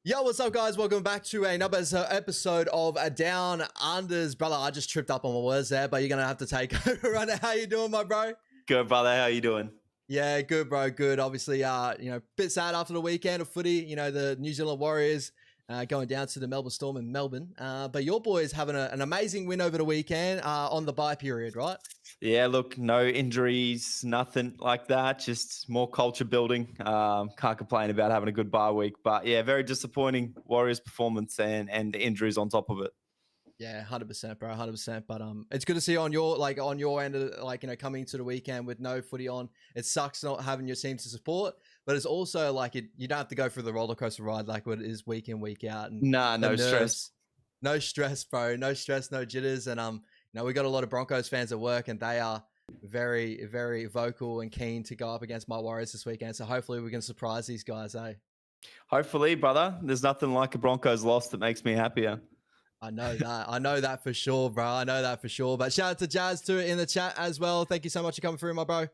Yo, what's up, guys? Welcome back to another episode of Down Unders. Brother, I just tripped up on my words there, but you're going to have to take over right now. How you doing, my bro? Good, brother. How you doing? Yeah, good, bro. Good. Obviously, bit sad after the weekend of footy. The New Zealand Warriors going down to the Melbourne Storm in Melbourne. But your boys having an amazing win over the weekend on the bye period, right? Yeah, look, no injuries, nothing like that. Just more culture building. Can't complain about having a good bye week. But yeah, very disappointing Warriors performance and the injuries on top of it. Yeah, 100%, bro, 100%. But it's good to see on your end of coming to the weekend with no footy on. It sucks not having your team to support, but it's also you don't have to go through the roller coaster ride like what it is week in, week out, and Nah, no stress. No stress, bro. No stress, no jitters. And we got a lot of Broncos fans at work, and they are very, very vocal and keen to go up against my Warriors this weekend. So hopefully we can surprise these guys, eh? Hopefully, brother. There's nothing like a Broncos loss that makes me happier. I know that. I know that for sure, bro. I know that for sure. But shout out to Jazz too in the chat as well. Thank you so much for coming through, my bro.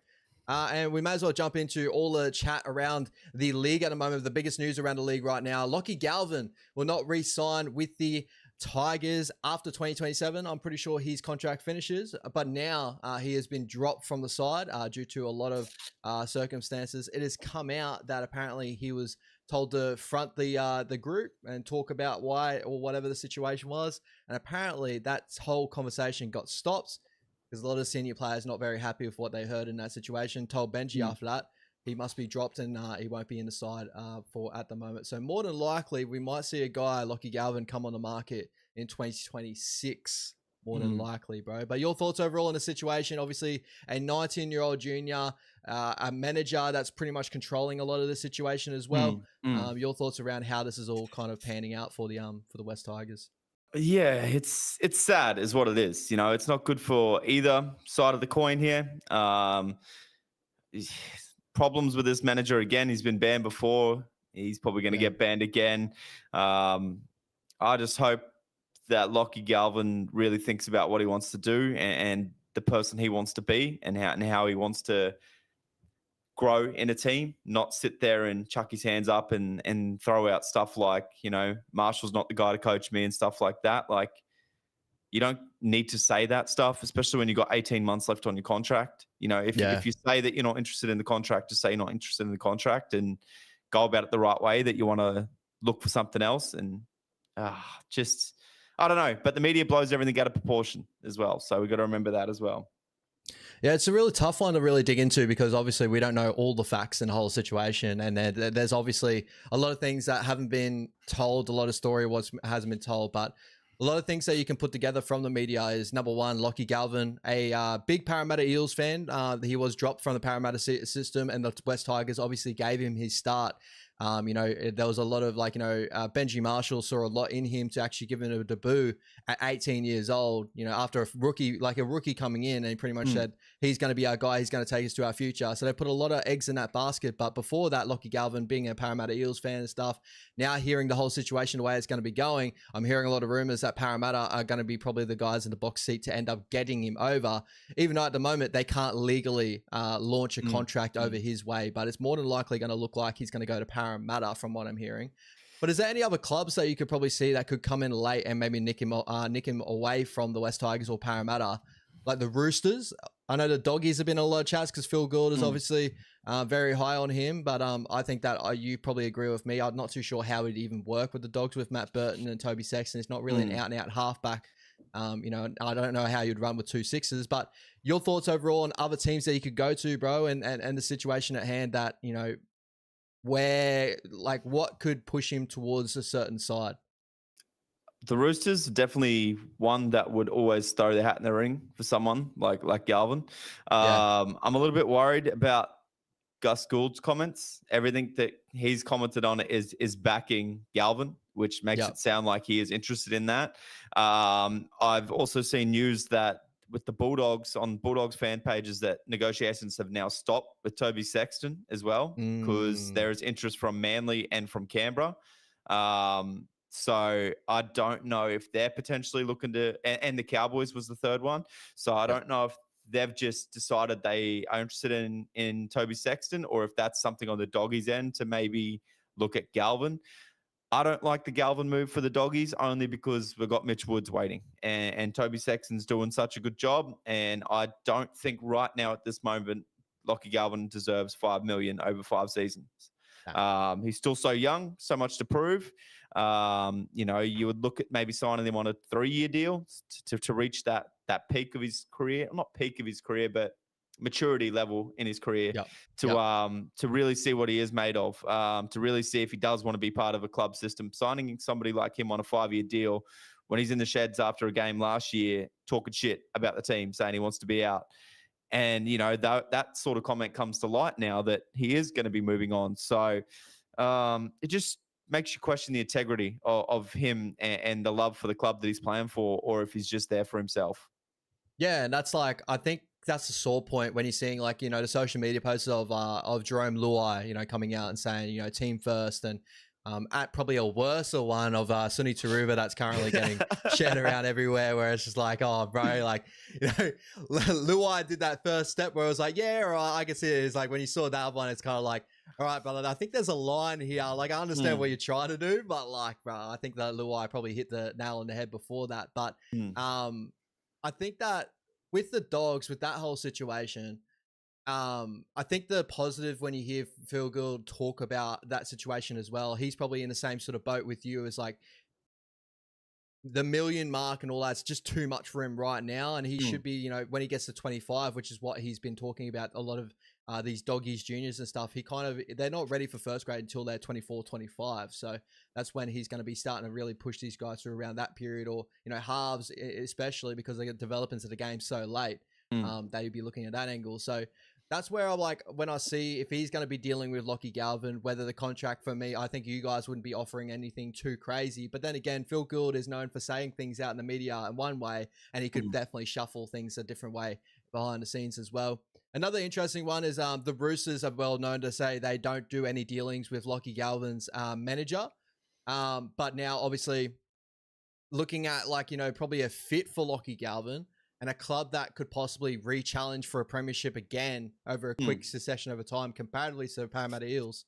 And we may as well jump into all the chat around the league at the moment. The biggest news around the league right now. Lachie Galvin will not re-sign with the Tigers after 2027. I'm pretty sure his contract finishes. But now he has been dropped from the side due to a lot of circumstances. It has come out that apparently he was told to front the group and talk about why or whatever the situation was. And apparently that whole conversation got stopped because a lot of senior players not very happy with what they heard in that situation. Told Benji after that he must be dropped and he won't be in the side for at the moment. So more than likely we might see a guy, Lachie Galvin, come on the market in 2026. More than likely, bro. But your thoughts overall on the situation? Obviously, a 19-year-old junior, a manager that's pretty much controlling a lot of the situation as well. Your thoughts around how this is all kind of panning out for the West Tigers? Yeah, it's sad, is what it is. It's not good for either side of the coin here. Problems with this manager again. He's been banned before. He's probably going to get banned again. I just hope that Lachie Galvin really thinks about what he wants to do and the person he wants to be and how he wants to grow in a team, not sit there and chuck his hands up and throw out stuff like, Marshall's not the guy to coach me and stuff like that. Like, you don't need to say that stuff, especially when you've got 18 months left on your contract. If you say that you're not interested in the contract, just say you're not interested in the contract and go about it the right way, that you want to look for something else. And I don't know, but the media blows everything out of proportion as well. So we've got to remember that as well. Yeah, it's a really tough one to really dig into because obviously we don't know all the facts in the whole situation. And there's obviously a lot of things that haven't been told, a lot of story hasn't been told, but a lot of things that you can put together from the media is, number one, Lachie Galvin, a big Parramatta Eels fan. He was dropped from the Parramatta system and the West Tigers obviously gave him his start. There was a lot of Benji Marshall saw a lot in him to actually give him a debut at 18 years old, after a rookie coming in, and he pretty much said, he's going to be our guy. He's going to take us to our future. So they put a lot of eggs in that basket. But before that, Lachie Galvin being a Parramatta Eels fan and stuff, now hearing the whole situation, the way it's going to be going, I'm hearing a lot of rumors that Parramatta are going to be probably the guys in the box seat to end up getting him over, even though at the moment they can't legally launch a contract over his way. But it's more than likely going to look like he's going to go to Parramatta from what I'm hearing. But is there any other clubs that you could probably see that could come in late and maybe nick him away from the West Tigers or Parramatta? Like the Roosters? I know the Doggies have been a lot of chats because Phil Gould is obviously very high on him. But I think that you probably agree with me. I'm not too sure how it'd even work with the Dogs with Matt Burton and Toby Sexton. It's not really an out-and-out halfback. I don't know how you'd run with 2 6s. But your thoughts overall on other teams that you could go to, bro, and the situation at hand that, where, what could push him towards a certain side? The Roosters, definitely one that would always throw their hat in the ring for someone like Galvin. I'm a little bit worried about Gus Gould's comments. Everything that he's commented on is backing Galvin, which makes it sound like he is interested in that. I've also seen news that with the Bulldogs, on Bulldogs fan pages, that negotiations have now stopped with Toby Sexton as well, because there is interest from Manly and from Canberra. So I don't know if they're potentially looking to, and the Cowboys was the third one. So I don't know if they've just decided they are interested in Toby Sexton, or if that's something on the Doggies end to maybe look at Galvin. I don't like the Galvin move for the Doggies only because we've got Mitch Woods waiting and Toby Sexton's doing such a good job. And I don't think right now at this moment, Lachie Galvin deserves $5 million over 5 seasons. He's still so young, so much to prove. You would look at maybe signing him on a 3-year deal to reach that peak of his career. Not peak of his career, but maturity level in his career to really see what he is made of, to really see if he does want to be part of a club system. Signing somebody like him on a 5-year deal when he's in the sheds after a game last year talking shit about the team, saying he wants to be out. And, that sort of comment comes to light now that he is going to be moving on. So it just makes you question the integrity of him and the love for the club that he's playing for, or if he's just there for himself. Yeah, and that's like, I think that's the sore point when you're seeing like, the social media posts of Jerome Luai, coming out and saying, team first, and at probably a worse one of Sunny Taruva that's currently getting shared around everywhere, where it's just like, oh, bro, like, Luai did that first step where it was like, yeah, all right, I can see it. It's like when you saw that one, it's kind of like, all right, brother, I think there's a line here. Like, I understand what you're trying to do, but like, bro, I think that Luai probably hit the nail on the head before that. But I think that with the Dogs, with that whole situation, I think the positive when you hear Phil Gould talk about that situation as well, he's probably in the same sort of boat with you, as like the million mark and all that's just too much for him right now. And he should be, when he gets to 25, which is what he's been talking about, a lot of these Doggies juniors and stuff, they're not ready for first grade until they're 24, 25. So that's when he's going to be starting to really push these guys through around that period, or, halves, especially because they get develop into the game so late. They'd be looking at that angle. So that's where I'm like, when I see if he's going to be dealing with Lachie Galvin, whether the contract for me, I think you guys wouldn't be offering anything too crazy. But then again, Phil Gould is known for saying things out in the media in one way, and he could definitely shuffle things a different way behind the scenes as well. Another interesting one is the Roosters are well known to say they don't do any dealings with Lachie Galvin's manager. But now, obviously, looking at like, probably a fit for Lachie Galvin, and a club that could possibly re-challenge for a premiership again over a quick succession over time, comparatively to the Parramatta Eels.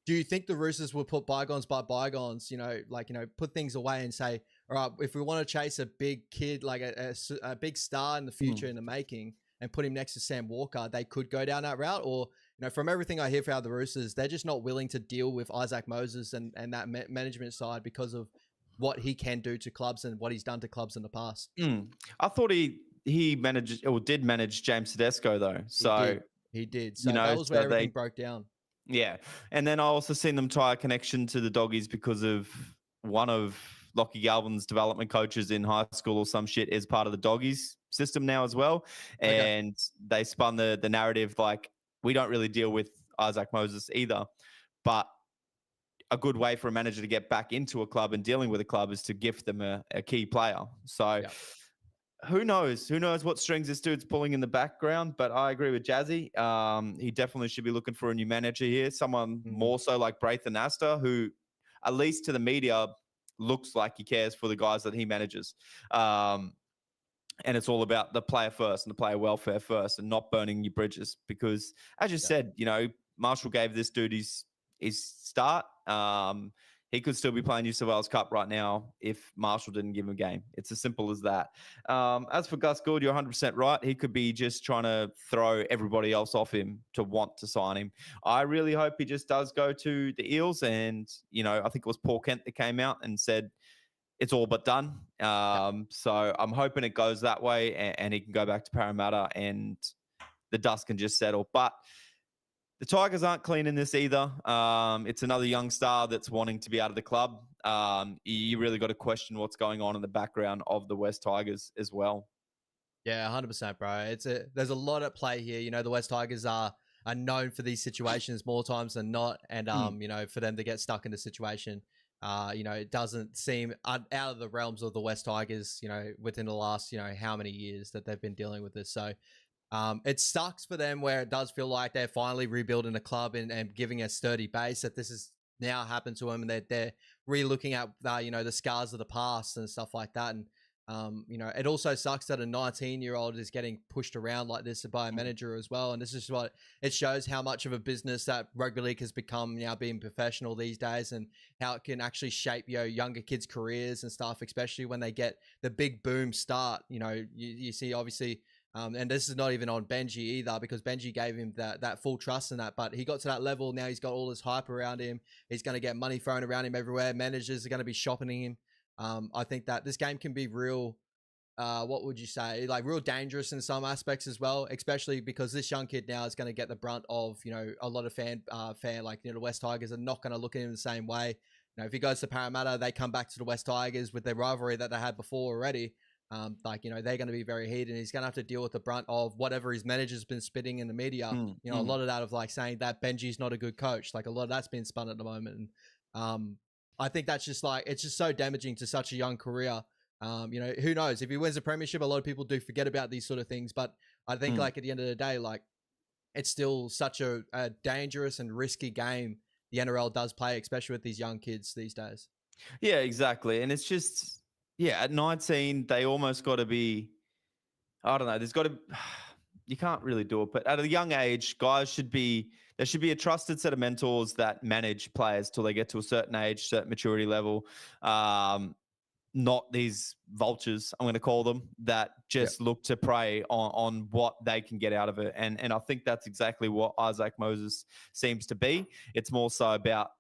Do you think the Roosters will put bygones by bygones, put things away and say, all right, if we want to chase a big kid, like a big star in the future in the making, and put him next to Sam Walker, they could go down that route? Or, from everything I hear from the Roosters, they're just not willing to deal with Isaac Moses and that management side because of what he can do to clubs and what he's done to clubs in the past. I thought he managed, or did manage, James Tedesco though. So he did. So that was where everything broke down. Yeah. And then I also seen them tie a connection to the Doggies because of one of Lachie Galvin's development coaches in high school or some shit is part of the Doggies system now as well. And they spun the narrative like, we don't really deal with Isaac Moses either. But a good way for a manager to get back into a club and dealing with a club is to gift them a key player. So who knows? Who knows what strings this dude's pulling in the background? But I agree with Jazzy. He definitely should be looking for a new manager here. Someone more so like Braithen Astor, who, at least to the media, looks like he cares for the guys that he manages. And it's all about the player first and the player welfare first, and not burning your bridges. Because, as you said, Marshall gave this dude his start. He could still be playing New South Wales Cup right now if Marshall didn't give him a game. It's as simple as that. As for Gus Gould, you're 100% right. He could be just trying to throw everybody else off him to want to sign him. I really hope he just does go to the Eels. And, I think it was Paul Kent that came out and said it's all but done. So I'm hoping it goes that way and he can go back to Parramatta and the dust can just settle. But the Tigers aren't clean in this either. It's another young star that's wanting to be out of the club. You really got to question what's going on in the background of the West Tigers as well. Yeah, 100%, bro. There's a lot at play here. The West Tigers are known for these situations more times than not. And, for them to get stuck in the situation, it doesn't seem out of the realms of the West Tigers, within the last, how many years that they've been dealing with this. So, it sucks for them where it does feel like they're finally rebuilding a club and giving a sturdy base, that this has now happened to them, and they're re-looking at, the scars of the past and stuff like that. And It also sucks that a 19-year-old is getting pushed around like this by a manager as well. And this is what it shows how much of a business that rugby league has become now, being professional these days, and how it can actually shape younger kids' careers and stuff, especially when they get the big boom start. You see, obviously, and this is not even on Benji either, because Benji gave him that full trust in that. But he got to that level. Now he's got all this hype around him. He's going to get money thrown around him everywhere. Managers are going to be shopping him. I think that this game can be real, what would you say, like real dangerous in some aspects as well, especially because this young kid now is going to get the brunt of, a lot of fan, like, the West Tigers are not going to look at him the same way. If he goes to Parramatta, they come back to the West Tigers with their rivalry that they had before already. They're going to be very heated, and he's going to have to deal with the brunt of whatever his manager's been spitting in the media. A lot of that of like saying that Benji's not a good coach, like a lot of that's been spun at the moment. And, I think that's just like, it's just so damaging to such a young career. Who knows, if he wins a premiership, a lot of people do forget about these sort of things. But I think like at the end of the day, like it's still such a dangerous and risky game the NRL does play, especially with these young kids these days. Yeah, exactly. And it's just, at 19, they almost got to be, I don't know, you can't really do it, but at a young age, there should be a trusted set of mentors that manage players till they get to a certain age, certain maturity level. Not these vultures, I'm going to call them, that just look to prey on what they can get out of it. And I think that's exactly what Isaac Moses seems to be. It's more so about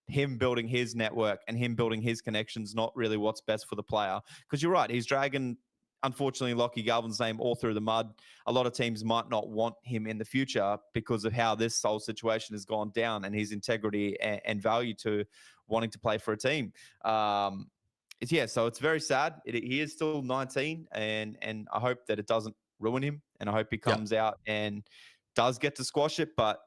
him building his network and him building his connections, not really what's best for the player. Because you're right, he's dragging, unfortunately, Lachie Galvin's name all through the mud. A lot of teams might not want him in the future because of how this whole situation has gone down and his integrity and value to wanting to play for a team. So it's very sad. He is still 19, and I hope that it doesn't ruin him, and I hope he comes out and does get to squash it. But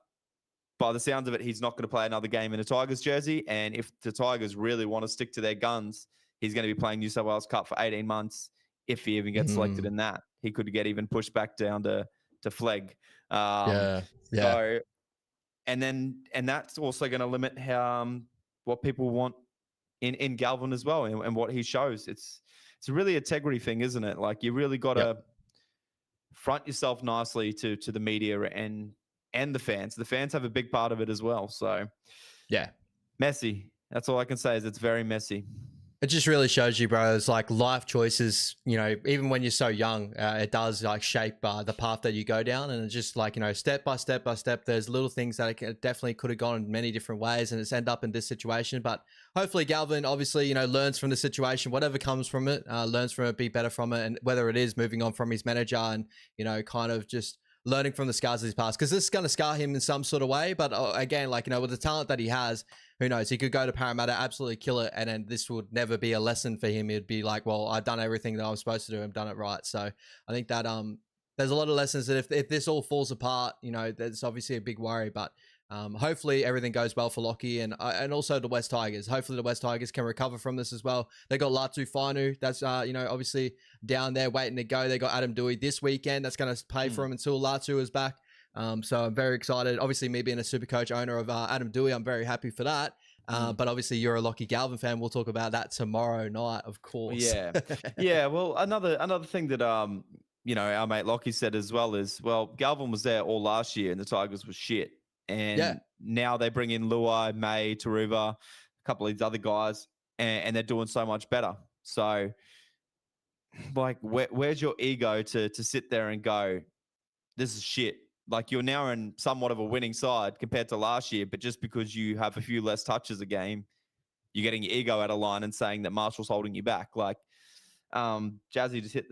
by the sounds of it, he's not going to play another game in a Tigers jersey. And if the Tigers really want to stick to their guns, he's going to be playing New South Wales Cup for 18 months. If he even gets selected in that, he could get even pushed back down to Flegg. So, and that's also going to limit how what people want in Galvin as well, and what he shows. It's really a integrity thing, isn't it? Like, you really got to front yourself nicely to the media and the fans. The fans have a big part of it as well. So, messy. That's all I can say, is it's very messy. It just really shows you, bro, it's like life choices, even when you're so young, it does like shape the path that you go down. And it's just like, step by step by step, there's little things that it definitely could have gone in many different ways, and it's ended up in this situation. But hopefully Galvin obviously, learns from the situation, whatever comes from it, learns from it, be better from it. And whether it is moving on from his manager and, kind of just learning from the scars of his past, because this is going to scar him in some sort of way. But again, like, with the talent that he has, who knows? He could go to Parramatta, absolutely kill it, and then this would never be a lesson for him. It'd be like, well, I've done everything that I was supposed to do. I've done it right. So I think that there's a lot of lessons that if this all falls apart, there's obviously a big worry. But hopefully everything goes well for Lachie and also the West Tigers. Hopefully the West Tigers can recover from this as well. They got Latu Fainu. That's obviously down there waiting to go. They got Adam Dewey this weekend. That's going to pay for him until Latu is back. So I'm very excited. Obviously, me being a Supercoach owner of Adam Dewey, I'm very happy for that. But obviously, you're a Lachie Galvin fan. We'll talk about that tomorrow night, of course. Yeah. Well, another thing that our mate Lachie said as well is, well, Galvin was there all last year and the Tigers was shit, and now they bring in Luai, May, Taruva, a couple of these other guys, and they're doing so much better. So, like, where's your ego to sit there and go, this is shit? Like, you're now in somewhat of a winning side compared to last year, but just because you have a few less touches a game, you're getting your ego out of line and saying that Marshall's holding you back. Like, Jazzy just hit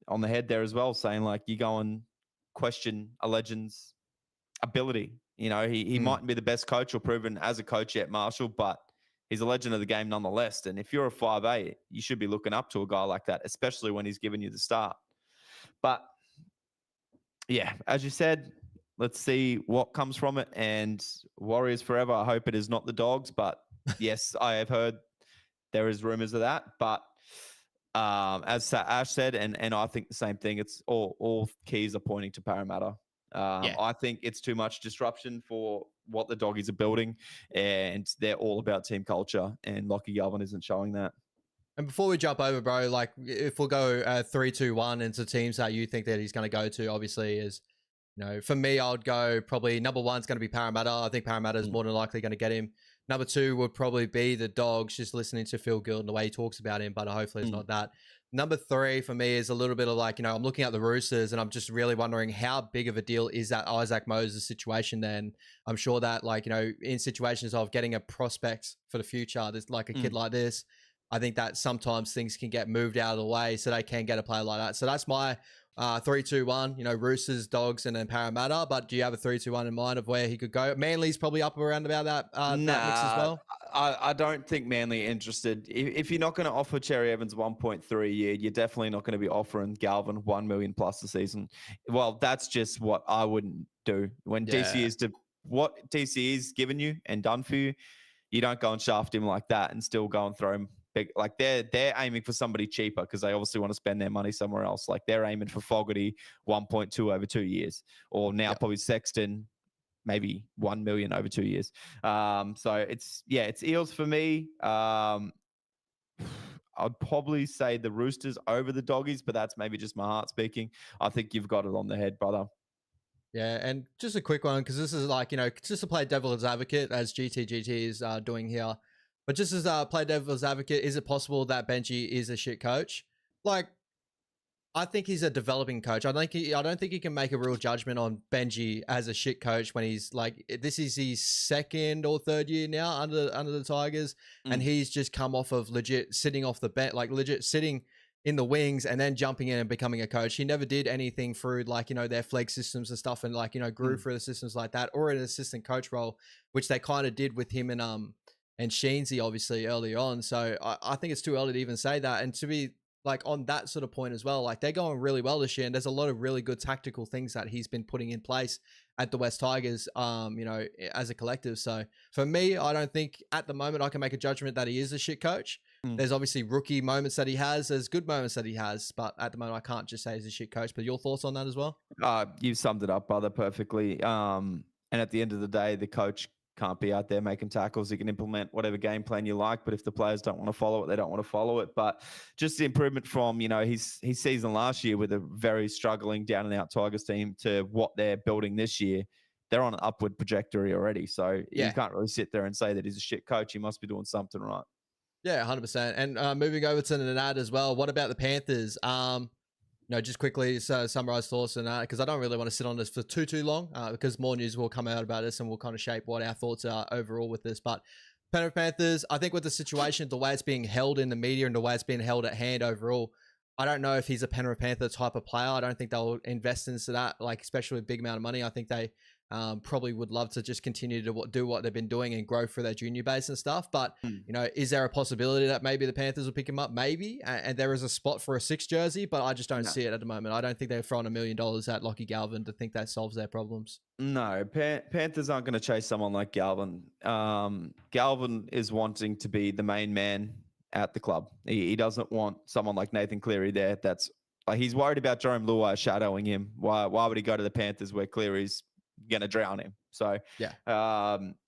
on the head there as well, saying, like, you go and question a legend's ability. He mightn't be the best coach or proven as a coach yet, Marshall, but he's a legend of the game nonetheless. And if you're a 5'8", you should be looking up to a guy like that, especially when he's given you the start. But yeah, as you said, let's see what comes from it. And Warriors forever. I hope it is not the Dogs, but yes, I have heard there is rumors of that. But as Ash said, and I think the same thing, it's all keys are pointing to Parramatta. I think it's too much disruption for what the Doggies are building, and they're all about team culture, and Lachie Galvin isn't showing that. And before we jump over, bro, like if we'll go 3-2-1 into teams that you think that he's going to go to, obviously is, for me, I would go probably number one's going to be Parramatta. I think Parramatta is more than likely going to get him. Number two would probably be the Dogs, just listening to Phil Gill and the way he talks about him, but hopefully it's not that. Number three for me is a little bit of like, I'm looking at the Roosters and I'm just really wondering how big of a deal is that Isaac Moses situation then. I'm sure that like, in situations of getting a prospect for the future, there's like a kid like this, I think that sometimes things can get moved out of the way so they can get a player like that. So that's my 3-2-1, Roosters, Dogs, and then Parramatta. But do you have a 3-2-1 in mind of where he could go? Manly's probably up around about that mix as well. I don't think Manly are interested. If you're not going to offer Cherry Evans 1.3 a year, you're definitely not going to be offering Galvin 1 million plus a season. Well, that's just what I wouldn't do. When what DCE's given you and done for you, you don't go and shaft him like that and still go and throw him big. Like they're aiming for somebody cheaper because they obviously want to spend their money somewhere else. Like they're aiming for Fogarty 1.2 over 2 years, or now probably Sexton maybe 1 million over 2 years. So it's Eels for me. I'd probably say the Roosters over the Doggies, but that's maybe just my heart speaking. I think you've got it on the head, brother. Yeah, and just a quick one, because this is like, just to play devil's advocate, as GT is doing here. But just as play devil's advocate, is it possible that Benji is a shit coach? Like, I think he's a developing coach. I don't think he can make a real judgment on Benji as a shit coach when he's like, this is his second or third year now under the Tigers, and he's just come off of legit sitting off the bench, like legit sitting in the wings and then jumping in and becoming a coach. He never did anything through like, their flag systems and stuff, and like, grew through the systems like that, or an assistant coach role, which they kind of did with him and Sheensy obviously earlier on. So I think it's too early to even say that. And to be like on that sort of point as well, like they're going really well this year, and there's a lot of really good tactical things that he's been putting in place at the West Tigers, as a collective. So for me, I don't think at the moment I can make a judgment that he is a shit coach. There's obviously rookie moments that he has, there's good moments that he has, but at the moment I can't just say he's a shit coach. But your thoughts on that as well? You've summed it up, brother, perfectly. And at the end of the day, the coach can't be out there making tackles. He can implement whatever game plan you like, but if the players don't want to follow it, they don't want to follow it. But just the improvement from, his season last year with a very struggling down and out Tigers team to what they're building this year, they're on an upward trajectory already. So you can't really sit there and say that he's a shit coach. He must be doing something right. Yeah, 100%. And moving over to Nanad as well, what about the Panthers? Just quickly summarize thoughts on that, because I don't really want to sit on this for too long, because more news will come out about this and we'll kind of shape what our thoughts are overall with this. But Penrith Panthers, I think with the situation, the way it's being held in the media and the way it's being held at hand overall, I don't know if he's a Penrith Panther type of player. I don't think they'll invest into that, like especially with big amount of money. I think they probably would love to just continue to do what they've been doing and grow through their junior base and stuff. But, is there a possibility that maybe the Panthers will pick him up? Maybe. And there is a spot for a 6 jersey, but I just don't see it at the moment. I don't think they're throwing $1 million at Lachie Galvin to think that solves their problems. No, Panthers aren't going to chase someone like Galvin. Galvin is wanting to be the main man at the club. He doesn't want someone like Nathan Cleary there. That's like, he's worried about Jerome Luai shadowing him. Why would he go to the Panthers where Cleary's going to drown him? So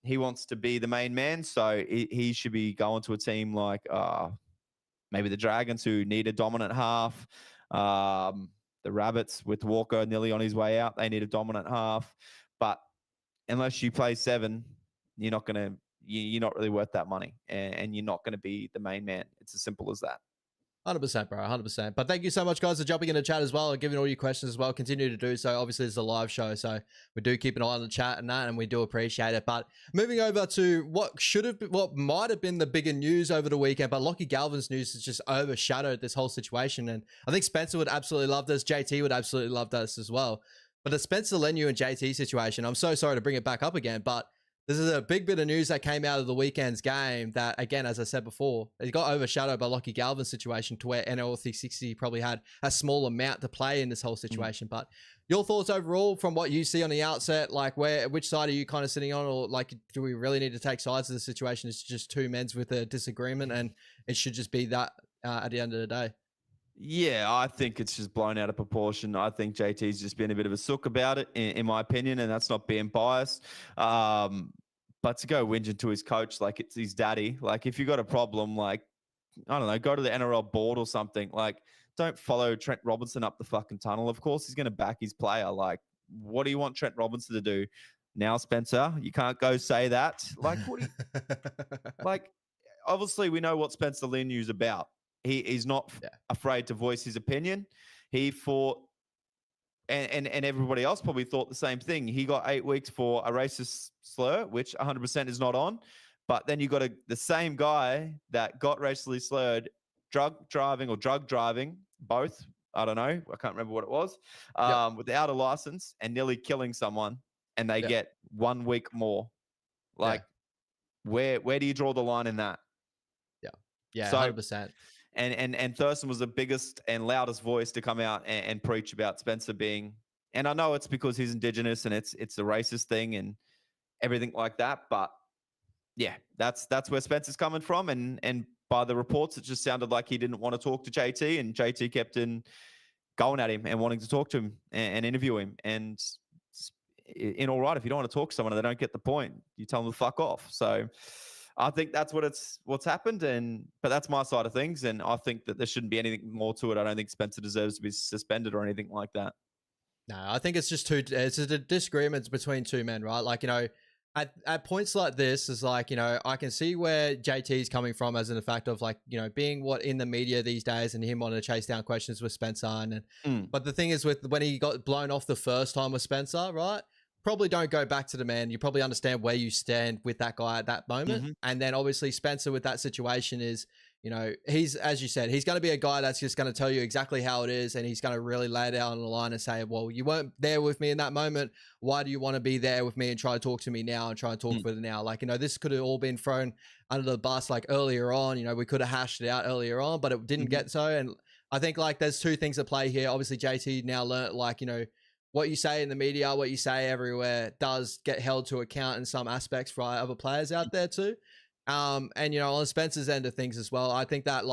he wants to be the main man. So he should be going to a team like maybe the Dragons, who need a dominant half. The Rabbits with Walker nearly on his way out, they need a dominant half. But unless you play 7, you're not really worth that money, and you're not going to be the main man. It's as simple as that. 100%, bro, 100%. But thank you so much, guys, for jumping in the chat as well and giving all your questions as well. Continue to do so. Obviously, it's a live show, so we do keep an eye on the chat and that, and we do appreciate it. But moving over to what might have been the bigger news over the weekend, but Lachie Galvin's news has just overshadowed this whole situation. And I think Spencer would absolutely love this. JT would absolutely love this as well. But the Spencer Leniu and JT situation, I'm so sorry to bring it back up again, but this is a big bit of news that came out of the weekend's game that, again, as I said before, it got overshadowed by Lachie Galvin's situation, to where NL 360 probably had a small amount to play in this whole situation. But your thoughts overall from what you see on the outset, like which side are you kind of sitting on, or like, do we really need to take sides of the situation? It's just two men with a disagreement, and it should just be that at the end of the day. Yeah, I think it's just blown out of proportion. I think JT's just been a bit of a sook about it, in my opinion, and that's not being biased. But to go whinging to his coach like it's his daddy, like if you got a problem, like I don't know, go to the NRL board or something. Like, don't follow Trent Robinson up the fucking tunnel. Of course he's going to back his player. Like, what do you want Trent Robinson to do now, Spencer? You can't go say that. Like, what do you, like, obviously we know what Spencer Linew's about. He's not afraid to voice his opinion. He fought, and everybody else probably thought the same thing. He got 8 weeks for a racist slur, which 100% is not on. But then you got the same guy that got racially slurred, drug driving, both. I don't know. I can't remember what it was. Without a license and nearly killing someone, and they get 1 week more. Like, where do you draw the line in that? Yeah, so, 100%. And Thurston was the biggest and loudest voice to come out and preach about Spencer being, and I know it's because he's Indigenous and it's a racist thing and everything like that, but yeah, that's where Spencer's coming from. And by the reports, it just sounded like he didn't want to talk to JT, and JT kept going at him and wanting to talk to him and interview him. And in all right, if you don't want to talk to someone and they don't get the point, you tell them to fuck off. So I think that's what's happened, but that's my side of things, and I think that there shouldn't be anything more to it. I don't think Spencer deserves to be suspended or anything like that. No, I think it's just it's a disagreement between two men, right? Like, at points like this is like, I can see where JT is coming from, as in the fact of like, being what in the media these days and him wanting to chase down questions with Spencer. But the thing is, with when he got blown off the first time with Spencer, right? Probably don't go back to the man. You probably understand where you stand with that guy at that moment. And then obviously Spencer with that situation is, he's, as you said, he's going to be a guy that's just going to tell you exactly how it is. And he's going to really lay it out on the line and say, well, you weren't there with me in that moment. Why do you want to be there with me and try to talk to me now and try and talk with it now? Like, this could have all been thrown under the bus like earlier on. We could have hashed it out earlier on, but it didn't get so. And I think like there's two things at play here. Obviously JT now learned, like, what you say in the media, what you say everywhere does get held to account in some aspects for other players out there too. And, on Spencer's end of things as well, I think that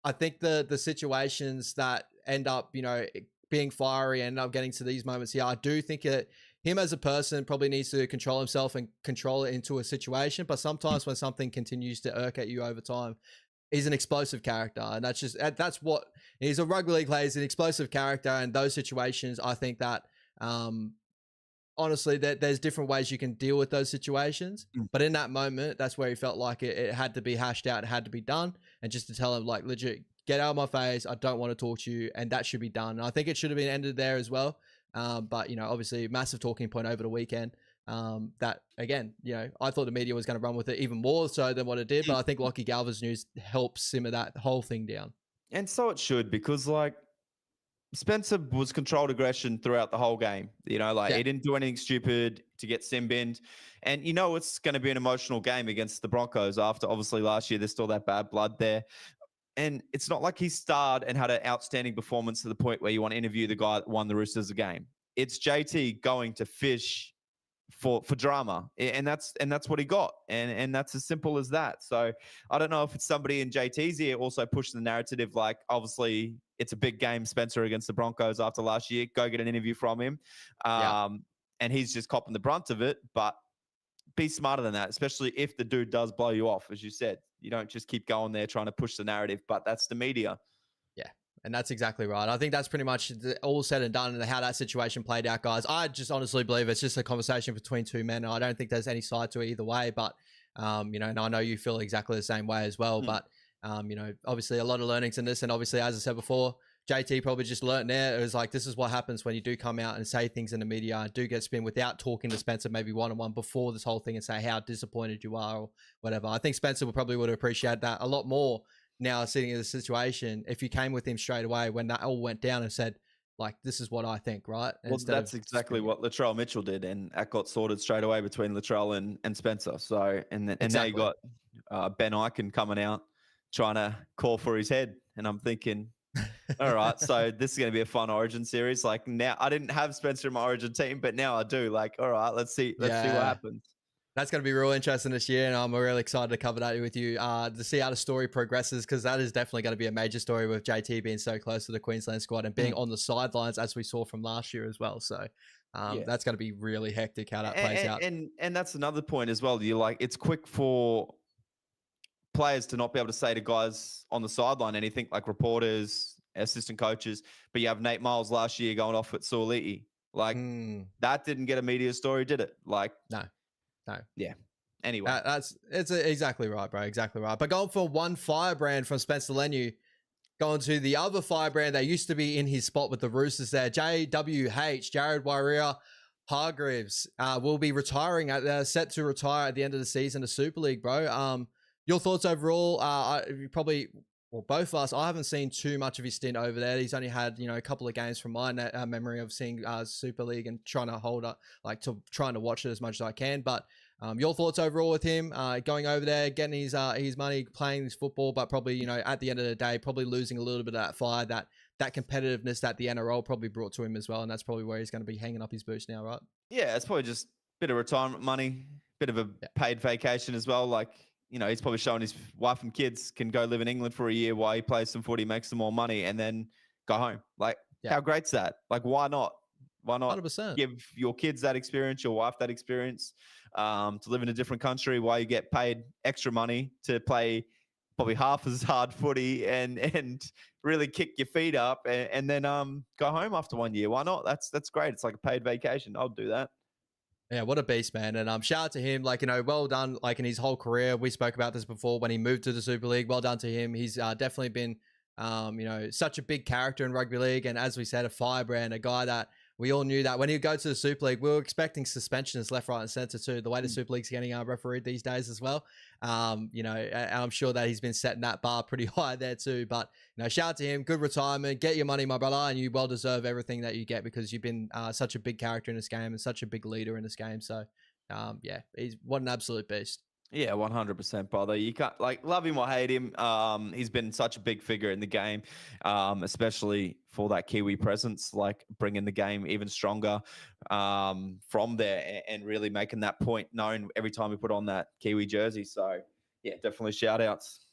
the situations that end up, being fiery and end up getting to these moments here, I do think him as a person probably needs to control himself and control it into a situation. But sometimes when something continues to irk at you over time, he's an explosive character, and that's what he's a rugby league player. He's an explosive character, and those situations, I think that honestly, there's different ways you can deal with those situations. But in that moment, that's where he felt like it had to be hashed out, it had to be done, and just to tell him like, legit, get out of my face. I don't want to talk to you, and that should be done. And I think it should have been ended there as well. But obviously, massive talking point over the weekend. That again, I thought the media was going to run with it even more so than what it did, but I think Lachie Galvin's news helps simmer that whole thing down. And so it should, because like Spencer was controlled aggression throughout the whole game. He didn't do anything stupid to get sin-binned. And it's going to be an emotional game against the Broncos after obviously last year there's still that bad blood there. And it's not like he starred and had an outstanding performance to the point where you want to interview the guy that won the Roosters a game. It's JT going to fish for drama, and that's what he got, and that's as simple as that. So I don't know if it's somebody in JT's ear also pushing the narrative, like obviously it's a big game, Spencer against the Broncos after last year, go get an interview from him, and he's just copping the brunt of it. But be smarter than that, especially if the dude does blow you off. As you said, you don't just keep going there trying to push the narrative, but that's the media. And that's exactly right. I think that's pretty much all said and done and how that situation played out, guys. I just honestly believe it's just a conversation between two men. I don't think there's any side to it either way, but, and I know you feel exactly the same way as well. But, obviously a lot of learnings in this. And obviously, as I said before, JT probably just learned there. It was like, this is what happens when you do come out and say things in the media and do get spin without talking to Spencer, maybe one-on-one before this whole thing, and say how disappointed you are or whatever. I think Spencer would have appreciated that a lot more now, sitting in the situation, if you came with him straight away when that all went down and said, like, this is what I think, right? Well, that's exactly what Latrell Mitchell did, and that got sorted straight away between Latrell and Spencer. So, and now you got Ben Eichen coming out trying to call for his head, and I'm thinking, all right, so this is going to be a fun Origin series. Like, now I didn't have Spencer in my Origin team, but now I do. Like, all right, let's see what happens. That's going to be real interesting this year, and I'm really excited to cover that with you to see how the story progresses, because that is definitely going to be a major story with JT being so close to the Queensland squad and being on the sidelines, as we saw from last year as well. So that's going to be really hectic how that plays out. And that's another point as well. You're like, it's quick for players to not be able to say to guys on the sideline anything, like reporters, assistant coaches. But you have Nate Miles last year going off at Lachie. Like that didn't get a media story, did it? Like no. Yeah. Anyway, exactly right, bro. Exactly right. But going for one firebrand from Spencer Leniu, going to the other firebrand that used to be in his spot with the Roosters there, JWH, Jared Waerea-Hargreaves, will be retiring set to retire at the end of the season to Super League, bro. Your thoughts overall? Both of us, I haven't seen too much of his stint over there. He's only had, a couple of games from my memory of seeing Super League and trying to hold up, trying to watch it as much as I can. But your thoughts overall with him going over there, getting his money, playing his football, but probably, at the end of the day, probably losing a little bit of that fire, that competitiveness that the NRL probably brought to him as well. And that's probably where he's going to be hanging up his boots now, right? Yeah, it's probably just a bit of retirement money, bit of a paid vacation as well. Like, he's probably showing his wife and kids can go live in England for a year while he plays some footy, makes some more money, and then go home. Like, how great's that? Like, why not? Why not 100%. give your kids that experience, your wife that experience, to live in a different country while you get paid extra money to play probably half as hard footy and really kick your feet up and then go home after 1 year? Why not? That's great. It's like a paid vacation. I'll do that. Yeah, what a beast, man. And shout out to him, well done, in his whole career. We spoke about this before when he moved to the Super League. Well done to him. He's definitely been, such a big character in rugby league. And as we said, a firebrand, a guy that we all knew that when he would go to the Super League, we were expecting suspensions left, right, and center too. The way the Super League's getting refereed these days as well. I'm sure that he's been setting that bar pretty high there too. But, shout out to him. Good retirement. Get your money, my brother. And you well deserve everything that you get because you've been such a big character in this game and such a big leader in this game. So, he's what an absolute beast. Yeah, 100%, brother. You can't love him or hate him. He's been such a big figure in the game, especially for that Kiwi presence, bringing the game even stronger from there and really making that point known every time we put on that Kiwi jersey. So, yeah, definitely shout outs.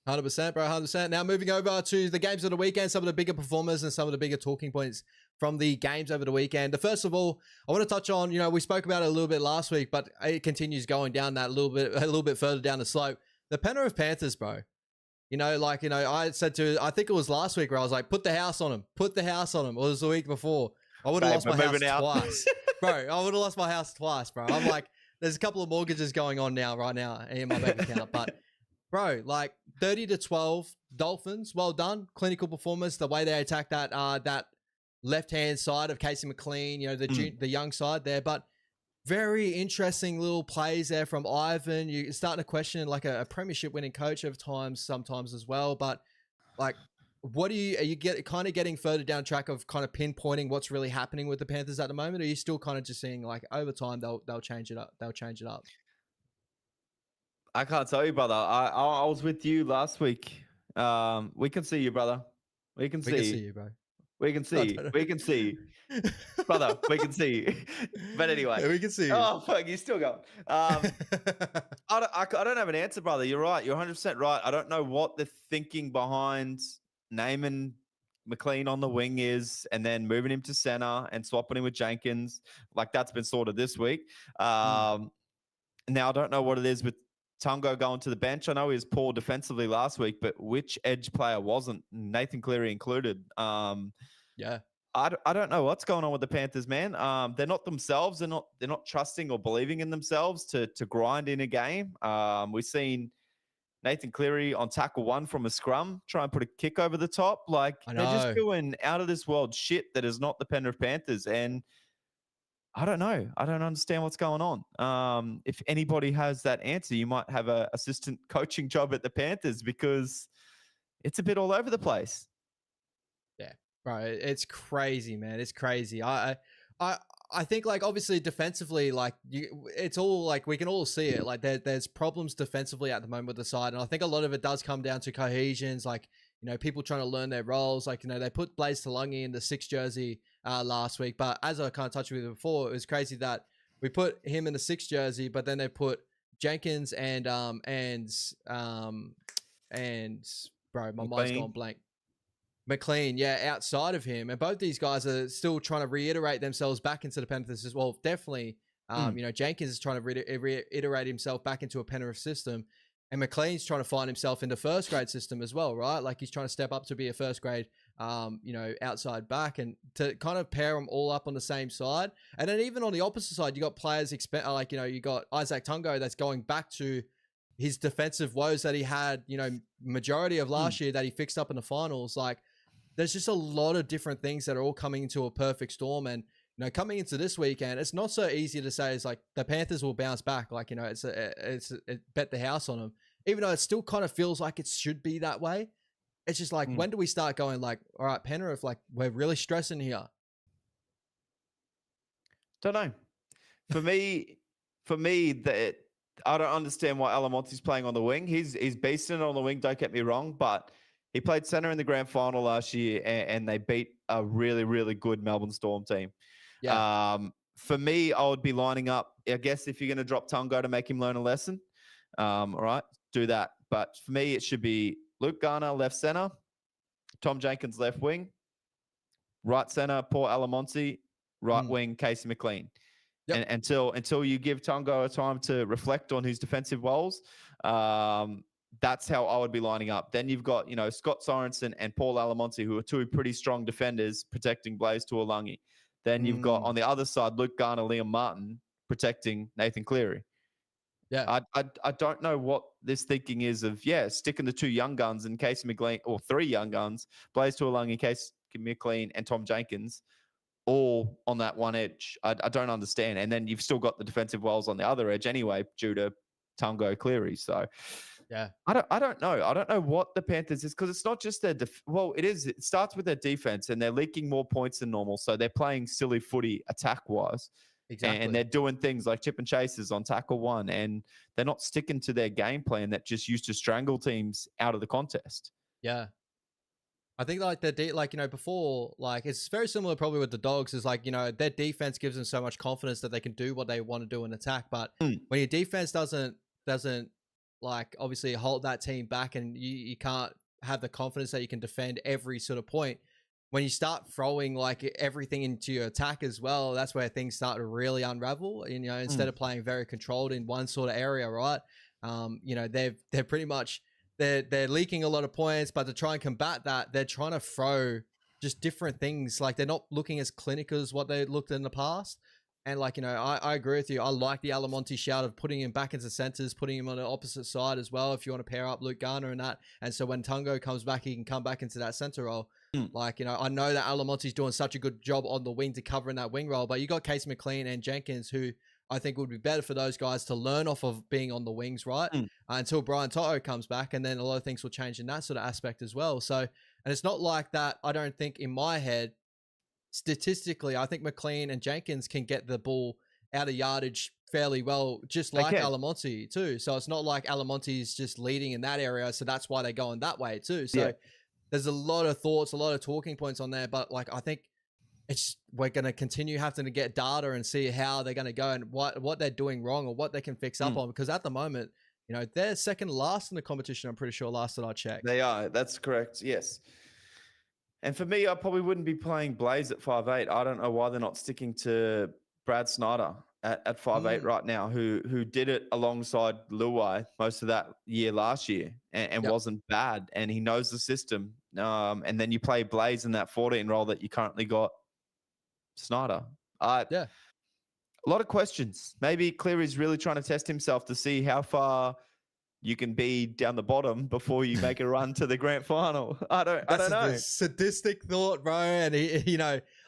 100%, bro, 100%. Now, moving over to the games of the weekend, some of the bigger performers and some of the bigger talking points from the games over the weekend. First of all, I want to touch on, we spoke about it a little bit last week, but it continues going down that a little bit further down the slope. The Penrith Panthers, bro. I said I think it was last week where I was like, put the house on them. Put the house on them. Or it was the week before. I would have lost my house twice. Bro, I would have lost my house twice, bro. I'm like, there's a couple of mortgages going on right now in my bank account, but bro, 30-12 Dolphins, well done. Clinical performance, the way they attack that left-hand side of Casey McLean, the young side there. But very interesting little plays there from Ivan. You're starting to question a premiership winning coach sometimes as well. But what are you getting further down track of kind of pinpointing what's really happening with the Panthers at the moment? Or are you still kind of just seeing over time they'll change it up? They'll change it up. I can't tell you, brother. I was with you last week. We can see you, brother. We can see you, bro. We can see. We can see. Brother, we can see. But anyway. Yeah, we can see you. Oh, fuck, you're still going. I don't have an answer, brother. You're right. You're 100% right. I don't know what the thinking behind naming McLean on the wing is and then moving him to center and swapping him with Jenkins. That's been sorted this week. Now, I don't know what it is with Tungo going to the bench. I know he was poor defensively last week, but which edge player wasn't? Nathan Cleary included. Yeah. I don't know what's going on with the Panthers, man. They're not themselves. They're not trusting or believing in themselves to grind in a game. We've seen Nathan Cleary on tackle 1 from a scrum try and put a kick over the top. They're just doing out of this world shit that is not the Penrith Panthers. And I don't know. I don't understand what's going on. If anybody has that answer, you might have an assistant coaching job at the Panthers because it's a bit all over the place. Yeah, bro, it's crazy, man. It's crazy. I think obviously defensively, it's all we can all see it. There's problems defensively at the moment with the side, and I think a lot of it does come down to cohesions. People trying to learn their roles. They put Blaze Talungi in the 6 jersey last week, but as I kind of touched with you before, it was crazy that we put him in the 6 jersey, but then they put Jenkins and bro, my mind's gone blank. McLean, outside of him, and both these guys are still trying to reiterate themselves back into the Panthers as well. Definitely, Jenkins is trying to reiterate himself back into a Penrith system. And McLean's trying to find himself in the first grade system as well, right? Like he's trying to step up to be a first grade, outside back, and to kind of pair them all up on the same side. And then even on the opposite side, you got players you got Isaac Tungo that's going back to his defensive woes that he had, majority of last year that he fixed up in the finals. Like there's just a lot of different things that are all coming into a perfect storm. And coming into this weekend, it's not so easy to say it's like the Panthers will bounce back. Like, it's bet the house on them, even though it still kind of feels like it should be that way. It's just like, when do we start going like, all right, Penrith, like we're really stressing here? Don't know. For me, that I don't understand why Alamonte's playing on the wing. He's beasting on the wing. Don't get me wrong, but he played center in the grand final last year, and they beat a really, really good Melbourne Storm team. Yeah. For me, I would be lining up, I guess, if you're going to drop Tungo to make him learn a lesson, all right, do that. But for me, it should be Luke Garner, left center, Tom Jenkins, left wing, right center, Paul Alamonte, right wing, Casey McLean. Yep. And until you give Tungo a time to reflect on his defensive roles, that's how I would be lining up. Then you've got, Scott Sorensen and Paul Alamonte, who are two pretty strong defenders protecting Blaze Tuolangi. Then you've got on the other side, Luke Garner, Liam Martin protecting Nathan Cleary. Yeah. I don't know what this thinking is of, sticking the two young guns in Casey McLean, or three young guns, Blaze Tuolangi, Casey McLean, and Tom Jenkins, all on that one edge. I don't understand. And then you've still got the defensive roles on the other edge anyway, due to Tungo Cleary. So yeah, I don't know. I don't know what the Panthers is, because it's not just their it is. It starts with their defense, and they're leaking more points than normal. So they're playing silly footy attack wise. Exactly. And they're doing things like chip and chases on tackle one, and they're not sticking to their game plan that just used to strangle teams out of the contest. Yeah. I think before, like it's very similar probably with the Dogs, is like, their defense gives them so much confidence that they can do what they want to do in attack. But when your defense doesn't like obviously hold that team back, and you can't have the confidence that you can defend every sort of point, when you start throwing like everything into your attack as well, that's where things start to really unravel. Instead of playing very controlled in one sort of area, right? They're pretty much they're leaking a lot of points, but to try and combat that, they're trying to throw just different things. Like they're not looking as clinical as what they looked in the past. And like, I agree with you. I like the Alamonte shout of putting him back into centers, putting him on the opposite side as well, if you want to pair up Luke Garner and that. And so when Tungo comes back, he can come back into that center role. Like, I know that Alamonte's doing such a good job on the wing to cover in that wing role, but you got Casey McLean and Jenkins, who I think would be better for those guys to learn off of being on the wings, right? Until Brian Toto comes back, and then a lot of things will change in that sort of aspect as well. So, and it's not like that. I don't think in my head, statistically, I think McLean and Jenkins can get the ball out of yardage fairly well, just like Alamonte too. So it's not like Alamonte's just leading in that area, so that's why they're going that way too. So there's a lot of thoughts, a lot of talking points on there, but like I think we're going to continue having to get data and see how they're going to go and what they're doing wrong or what they can fix up on, because at the moment, they're second last in the competition. I'm pretty sure last that I checked. They are. That's correct. Yes. And for me, I probably wouldn't be playing Blaze at 5'8". I don't know why they're not sticking to Brad Snyder at 5'8" right now, who did it alongside Luai most of that year last year and wasn't bad. And he knows the system. And then you play Blaze in that 14 role that you currently got Snyder. A lot of questions. Maybe Cleary's really trying to test himself to see how far you can be down the bottom before you make a run to the grand final. I don't know. A sadistic thought, bro. And he,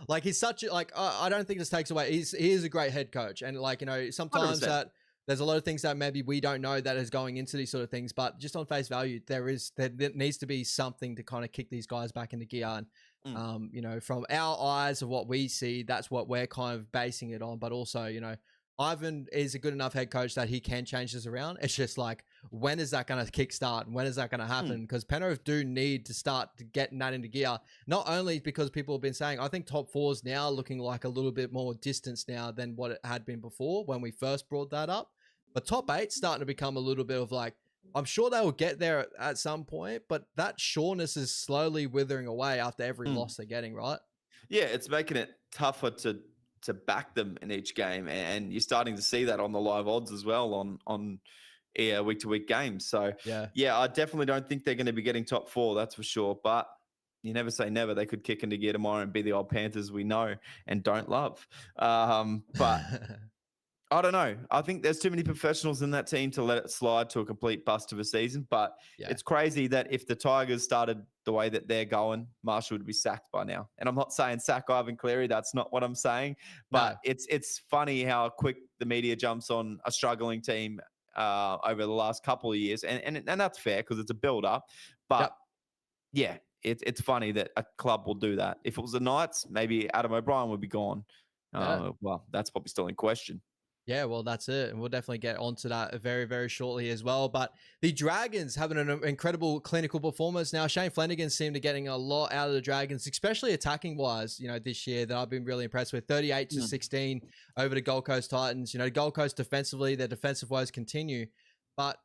like he's such a, like, I don't think this takes away. He is a great head coach. And like, sometimes 100%. That there's a lot of things that maybe we don't know that is going into these sort of things, but just on face value, there needs to be something to kind of kick these guys back into gear. And, from our eyes of what we see, that's what we're kind of basing it on. But also, Ivan is a good enough head coach that he can change this around. It's just like, when is that going to kickstart? When is that going to happen? Because Penrith do need to start getting that into gear. Not only because people have been saying, I think top four is now looking like a little bit more distance now than what it had been before when we first brought that up. But top eight starting to become a little bit of like, I'm sure they will get there at some point, but that sureness is slowly withering away after every loss they're getting, right? Yeah, it's making it tougher to back them in each game, and you're starting to see that on the live odds as well on week-to-week games. So, Yeah. yeah, I definitely don't think they're going to be getting top 4, that's for sure. But you never say never. They could kick into gear tomorrow and be the old Panthers we know and don't love. But I don't know. I think there's too many professionals in that team to let it slide to a complete bust of a season. But Yeah. it's crazy that if the Tigers started the way that they're going, Marshall would be sacked by now. And I'm not saying sack Ivan Cleary. That's not what I'm saying. But No. it's funny how quick the media jumps on a struggling team over the last couple of years. And that's fair because it's a build-up. But, yeah, it's funny that a club will do that. If it was the Knights, maybe Adam O'Brien would be gone. Well, that's probably still in question. Yeah, well, that's it. And we'll definitely get onto that very, very shortly as well. But the Dragons having an incredible clinical performance. Now, Shane Flanagan seemed to getting a lot out of the Dragons, especially attacking wise, this year that I've been really impressed with. 38-16 over the Gold Coast Titans. Gold Coast defensively, their defensive woes continue. But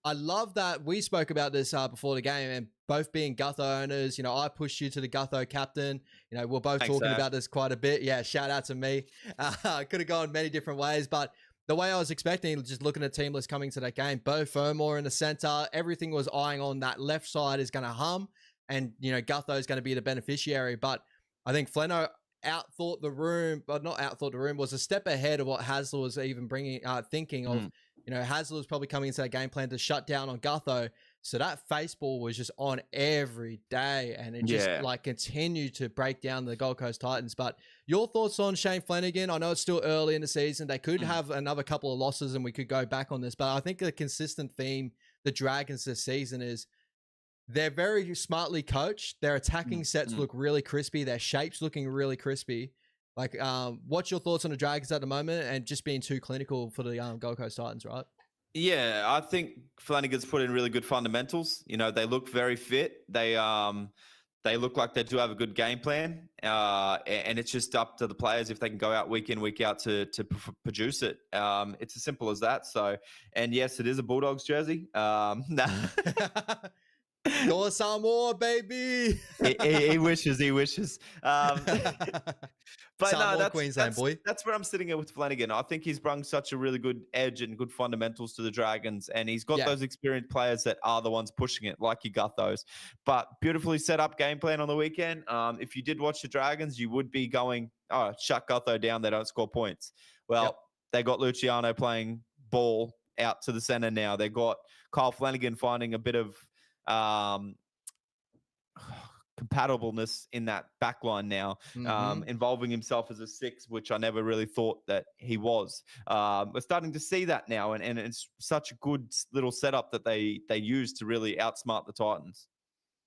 I love that we spoke about this before the game, and both being Gutho owners, I pushed you to the Gutho captain. We're both talking about this quite a bit. Yeah, shout out to me. Could have gone many different ways, but the way I was expecting, just looking at team list coming to that game, Bo Fermor in the center, everything was eyeing on that left side is going to hum, and Gutho is going to be the beneficiary. But I think Fleno outthought the room, but not outthought the room, was a step ahead of what Hasler was even thinking of. Hasler was probably coming into that game plan to shut down on Gutho. So that face ball was just on every day, and it just continued to break down the Gold Coast Titans. But your thoughts on Shane Flanagan? I know it's still early in the season. They could have another couple of losses and we could go back on this, but I think the consistent theme, the Dragons this season, is they're very smartly coached. Their attacking sets look really crispy. Their shapes looking really crispy. Like, what's your thoughts on the Dragons at the moment and just being too clinical for the Gold Coast Titans, right? Yeah, I think Flanagan's put in really good fundamentals. They look very fit. They look like they do have a good game plan, and it's just up to the players if they can go out week in, week out to produce it. It's as simple as that. So, and yes, it is a Bulldogs jersey. Go Samoa, baby. he wishes. But Samoa, no, Queensland boy. That's where I'm sitting here with Flanagan. I think he's brung such a really good edge and good fundamentals to the Dragons, and he's got those experienced players that are the ones pushing it, like you got those. But beautifully set up game plan on the weekend. If you did watch the Dragons, you would be going, oh, shut Gutho down. They don't score points. Well, they got Luciano playing ball out to the center now. They got Kyle Flanagan finding a bit of compatibleness in that back line now, involving himself as a 6, which I never really thought that he was. We're starting to see that now, and it's such a good little setup that they use to really outsmart the Titans.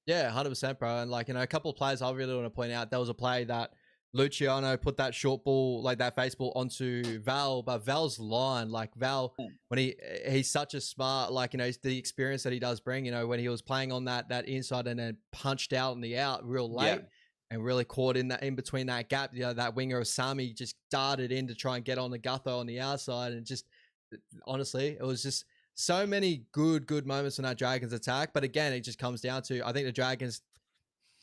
Yeah, 100%, bro. And a couple of players I really want to point out. There was a play that Luciano put that short ball, like that face ball, onto Val, but Val's line, Val, when he's such a smart, the experience that he does bring, when he was playing on that inside and then punched out in the out real late and really caught in between that gap, that winger of Sami just darted in to try and get on the Gutho on the outside, and just honestly, it was just so many good moments in that Dragons attack. But again, it just comes down to, I think the Dragons,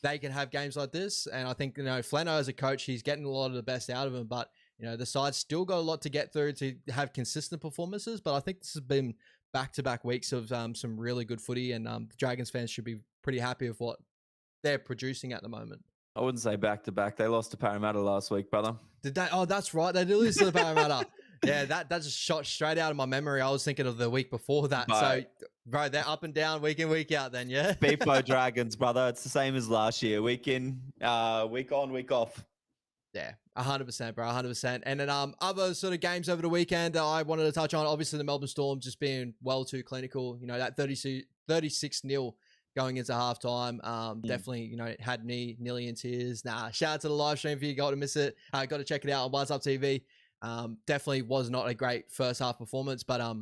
they can have games like this. And I think, Flano as a coach, he's getting a lot of the best out of him. But, the side's still got a lot to get through to have consistent performances. But I think this has been back-to-back weeks of some really good footy. And the Dragons fans should be pretty happy with what they're producing at the moment. I wouldn't say back-to-back. They lost to Parramatta last week, brother. Did they? Oh, that's right. They did lose to the Parramatta. Yeah, that just shot straight out of my memory. I was thinking of the week before that. So, bro, they're up and down week in, week out then, yeah? Beefo Dragons, brother. It's the same as last year. Week in, week on, week off. Yeah, 100%, bro, 100%. And then other sort of games over the weekend that I wanted to touch on, obviously the Melbourne Storm just being well too clinical. That 36-0 going into halftime. Definitely, had me nearly in tears. Shout out to the live stream if you got to miss it. Got to check it out on What's Up TV. Definitely was not a great first half performance, but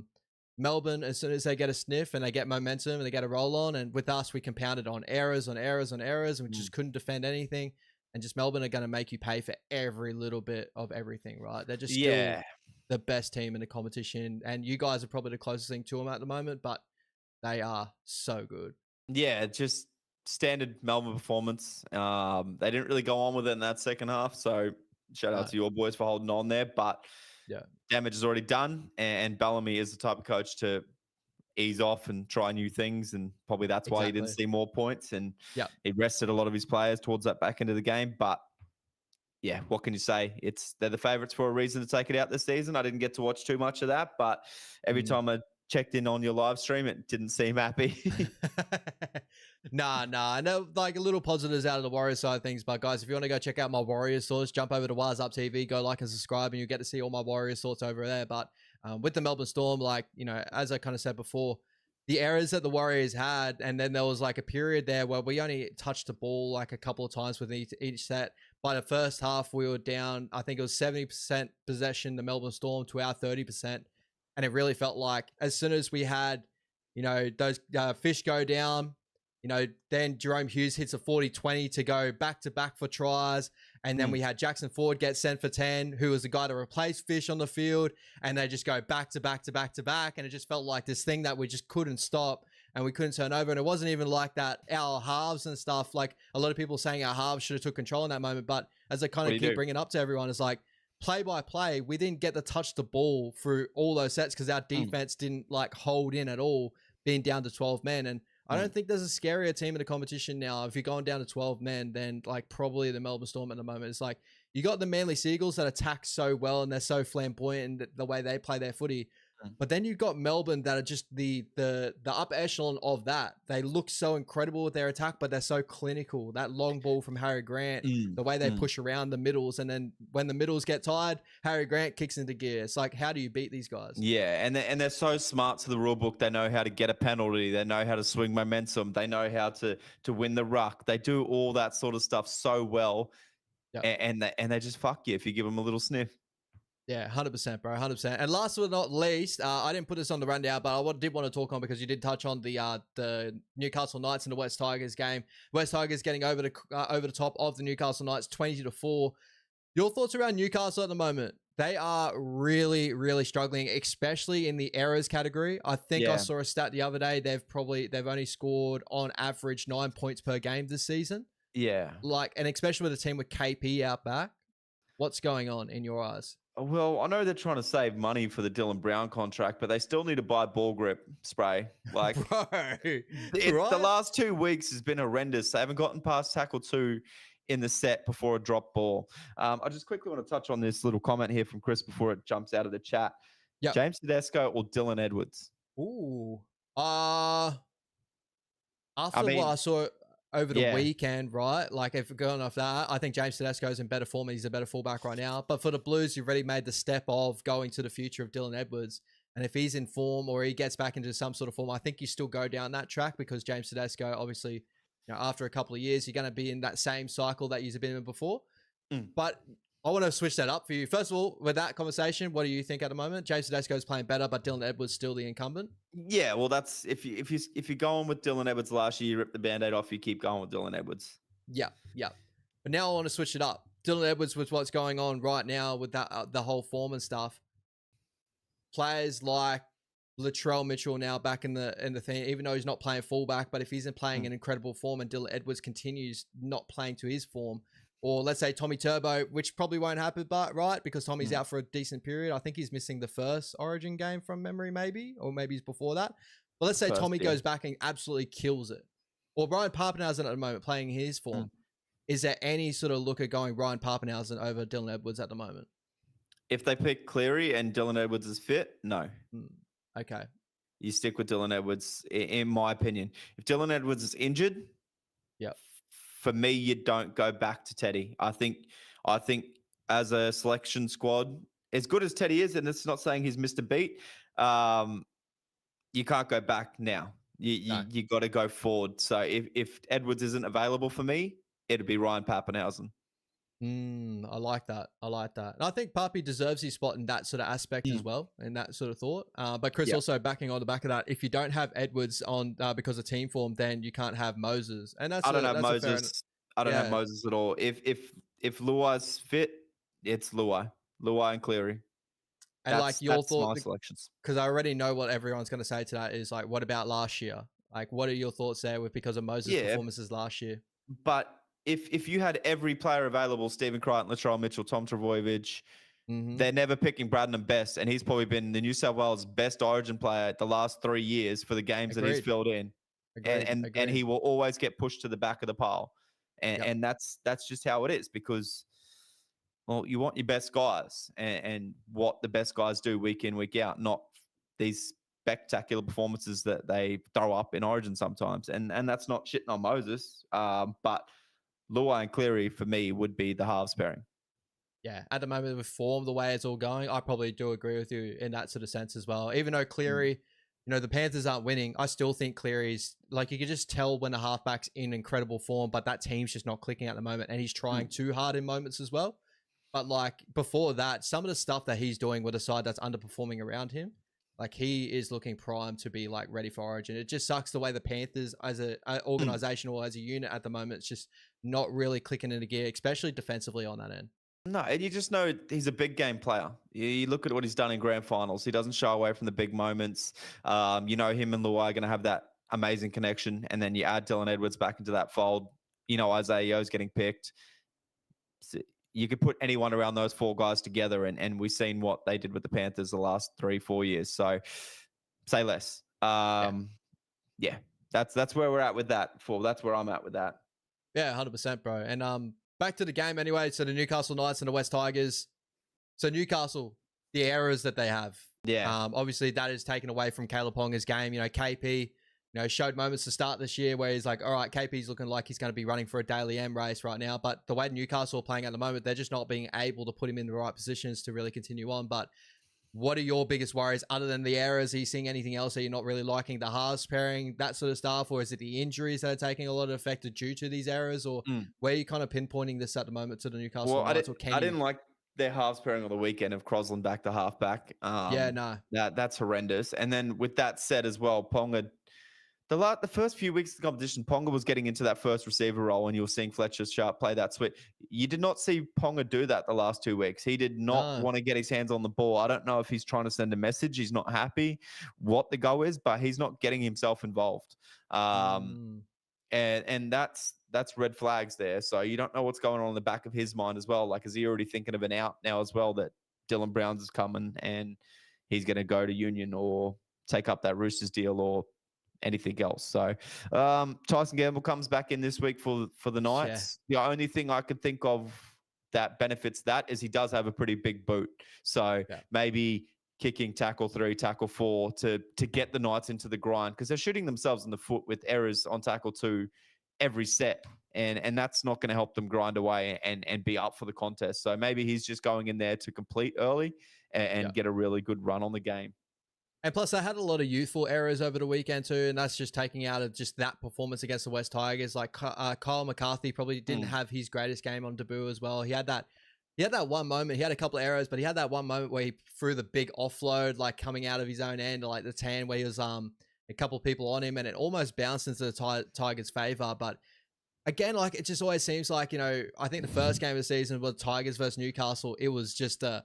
Melbourne, as soon as they get a sniff and they get momentum and they get a roll on, and with us, we compounded on errors, and we just couldn't defend anything. And just Melbourne are going to make you pay for every little bit of everything, right? They're just still the best team in the competition, and you guys are probably the closest thing to them at the moment, but they are so good. Yeah, just standard Melbourne performance. They didn't really go on with it in that second half, so shout out to your boys for holding on there, but damage is already done, and Bellamy is the type of coach to ease off and try new things, and probably that's why he didn't see more points, and he rested a lot of his players towards that back end of the game. But yeah, what can you say? They're the favourites for a reason to take it out this season. I didn't get to watch too much of that, but every time I checked in on your live stream, it didn't seem happy. Nah. I know, like, a little positives out of the Warriors side of things, but guys, if you want to go check out my Warriors thoughts, jump over to Wires Up TV, go like and subscribe, and you'll get to see all my Warriors thoughts over there. But with the Melbourne Storm, like, you know, as I kind of said before, the errors that the Warriors had, and then there was like a period there where we only touched the ball like a couple of times with each set. By the first half, we were down, I think it was 70% possession, the Melbourne Storm, to our 30%. And it really felt like as soon as we had, you know, those fish go down, you know, then Jerome Hughes hits a 40-20 to go back-to-back for tries. And then we had Jackson Ford get sent for 10, who was the guy to replace Fish on the field. And they just go back-to-back-to-back-to-back. And it just felt like this thing that we just couldn't stop and we couldn't turn over. And it wasn't even like that. Our halves and stuff, like a lot of people saying our halves should have took control in that moment. But as I kind of keep bringing up to everyone, it's like, play by play, we didn't get to touch the ball through all those sets because our defense didn't like hold in at all, being down to 12 men. And I don't think there's a scarier team in the competition now. If you're going down to 12 men, then like probably the Melbourne Storm at the moment. It's like you got the Manly Seagulls that attack so well and they're so flamboyant in the way they play their footy. But then you've got Melbourne that are just the upper echelon of that. They look so incredible with their attack, but they're so clinical. That long ball from Harry Grant, the way they push around the middles, and then when the middles get tired, Harry Grant kicks into gear. It's like, how do you beat these guys? Yeah, and they're so smart to the rule book. They know how to get a penalty. They know how to swing momentum. They know how to win the ruck. They do all that sort of stuff so well, and they just fuck you if you give them a little sniff. Yeah, 100%, bro, 100%. And last but not least, I didn't put this on the rundown, but I did want to talk on because you did touch on the Newcastle Knights and the West Tigers game. West Tigers getting over the top of the Newcastle Knights, 20-4. Your thoughts around Newcastle at the moment? They are really, really struggling, especially in the errors category. I think I saw a stat the other day. They've only scored on average 9 points per game this season. Yeah, like, and especially with a team with KP out back. What's going on in your eyes? Well, I know they're trying to save money for the Dylan Brown contract, but they still need to buy ball grip spray. Like, the last 2 weeks has been horrendous. They haven't gotten past tackle 2 in the set before a drop ball. I just quickly want to touch on this little comment here from Chris before it jumps out of the chat. Yep. James Tedesco or Dylan Edwards? Ooh. After what I saw over the weekend, right? Like, if we're going off that, I think James Tedesco is in better form. He's a better fullback right now. But for the Blues, you've already made the step of going to the future of Dylan Edwards. And if he's in form or he gets back into some sort of form, I think you still go down that track because James Tedesco, obviously, you know, after a couple of years, you're going to be in that same cycle that you've been in before. But I want to switch that up for you. First of all, with that conversation, what do you think at the moment? James Tedesco is playing better, but Dylan Edwards still the incumbent. Yeah, well, that's if you're going with Dylan Edwards last year, you rip the Band-Aid off, you keep going with Dylan Edwards. Yeah. But now I want to switch it up. Dylan Edwards, with what's going on right now with that the whole form and stuff. Players like Latrell Mitchell now back in the thing, even though he's not playing fullback, but if he's playing in incredible form and Dylan Edwards continues not playing to his form, or let's say Tommy Turbo, which probably won't happen, but right, because Tommy's out for a decent period. I think he's missing the first Origin game from memory, maybe, or maybe he's before that. But let's say Tommy goes back and absolutely kills it. Or Ryan Papenhuyzen at the moment playing his form. Is there any sort of look at going Ryan Papenhuyzen over Dylan Edwards at the moment? If they pick Cleary and Dylan Edwards is fit, no. Okay. You stick with Dylan Edwards, in my opinion. If Dylan Edwards is injured, for me, you don't go back to Teddy. I think as a selection squad, as good as Teddy is, and it's not saying he's missed a beat, you can't go back now. You got to go forward. So if Edwards isn't available for me, it'd be Ryan Papenhuyzen. I like that. And I think Papi deserves his spot in that sort of aspect as well, in that sort of thought. But Chris also backing on the back of that, if you don't have Edwards on because of team form, then you can't have Moses. And I don't have Moses. I don't have Moses at all. If Luai's fit, it's Luai and Cleary. And like your thoughts, my selections, because I already know what everyone's going to say to that is like, what about last year? Like, what are your thoughts there because of Moses' performances last year? But if you had every player available, Stephen Crichton, Latrell Mitchell, Tom Trbojevic, they're never picking Bradman best, and he's probably been the New South Wales best Origin player the last 3 years for the games that he's filled in. And he will always get pushed to the back of the pile. And that's just how it is, because, well, you want your best guys and what the best guys do week in, week out, not these spectacular performances that they throw up in Origin sometimes. And that's not shitting on Moses, but Luai and Cleary for me would be the halves pairing. Yeah, at the moment with form, the way it's all going, I probably do agree with you in that sort of sense as well. Even though Cleary, you know, the Panthers aren't winning, I still think Cleary's, like, you can just tell when the halfback's in incredible form, but that team's just not clicking at the moment, and he's trying too hard in moments as well. But like before that, some of the stuff that he's doing with a side that's underperforming around him, like, he is looking primed to be like ready for Origin. It just sucks the way the Panthers as an organization or as a unit at the moment, it's just not really clicking into gear, especially defensively on that end. No, and you just know he's a big game player. You look at what he's done in grand finals. He doesn't shy away from the big moments. You know, him and Luai are going to have that amazing connection. And then you add Dylan Edwards back into that fold. You know, Isaiah Yeo's getting picked. So you could put anyone around those 4 guys together, and we've seen what they did with the Panthers the last 3-4 years. So say less. Yeah, that's where we're at with that. That's where I'm at with that. Yeah, 100%, bro. And back to the game anyway. So the Newcastle Knights and the West Tigers. So Newcastle, the errors that they have. Yeah. Obviously that is taken away from Caleb Ponga's game. You know, KP, you know, showed moments to start this year where he's like, all right, KP's looking like he's going to be running for a Daily M race right now. But the way Newcastle are playing at the moment, they're just not being able to put him in the right positions to really continue on. But what are your biggest worries other than the errors? Are you seeing anything else? Are you not really liking the halves pairing, that sort of stuff? Or is it the injuries that are taking a lot of effect due to these errors? Or where are you kind of pinpointing this at the moment to the Newcastle Knights? I didn't like their halves pairing on the weekend of Crosland back to halfback. Yeah, no. That's horrendous. And then with that said as well, Ponga, the first few weeks of the competition, Ponga was getting into that first receiver role, and you were seeing Fletcher Sharp play that switch. You did not see Ponga do that the last 2 weeks. He did not want to get his hands on the ball. I don't know if he's trying to send a message. He's not happy what the go is, but he's not getting himself involved. And that's red flags there. So you don't know what's going on in the back of his mind as well. Like, is he already thinking of an out now as well, that Dylan Browns is coming and he's going to go to Union or take up that Roosters deal or anything else? So Tyson Gamble comes back in this week for the Knights. The only thing I could think of that benefits that is he does have a pretty big boot. So maybe kicking tackle 3, tackle 4 to get the Knights into the grind, because they're shooting themselves in the foot with errors on tackle 2 every set. And that's not going to help them grind away and be up for the contest. So maybe he's just going in there to complete early and get a really good run on the game. And plus, they had a lot of youthful errors over the weekend too, and that's just taking out of just that performance against the West Tigers. Like Kyle McCarthy probably didn't have his greatest game on debut as well. He had that one moment. He had a couple of errors, but he had that one moment where he threw the big offload, like coming out of his own end, like the tan, where he was a couple of people on him, and it almost bounced into the Tigers' favor. But again, like, it just always seems like, you know, I think the first game of the season was Tigers versus Newcastle. It was just an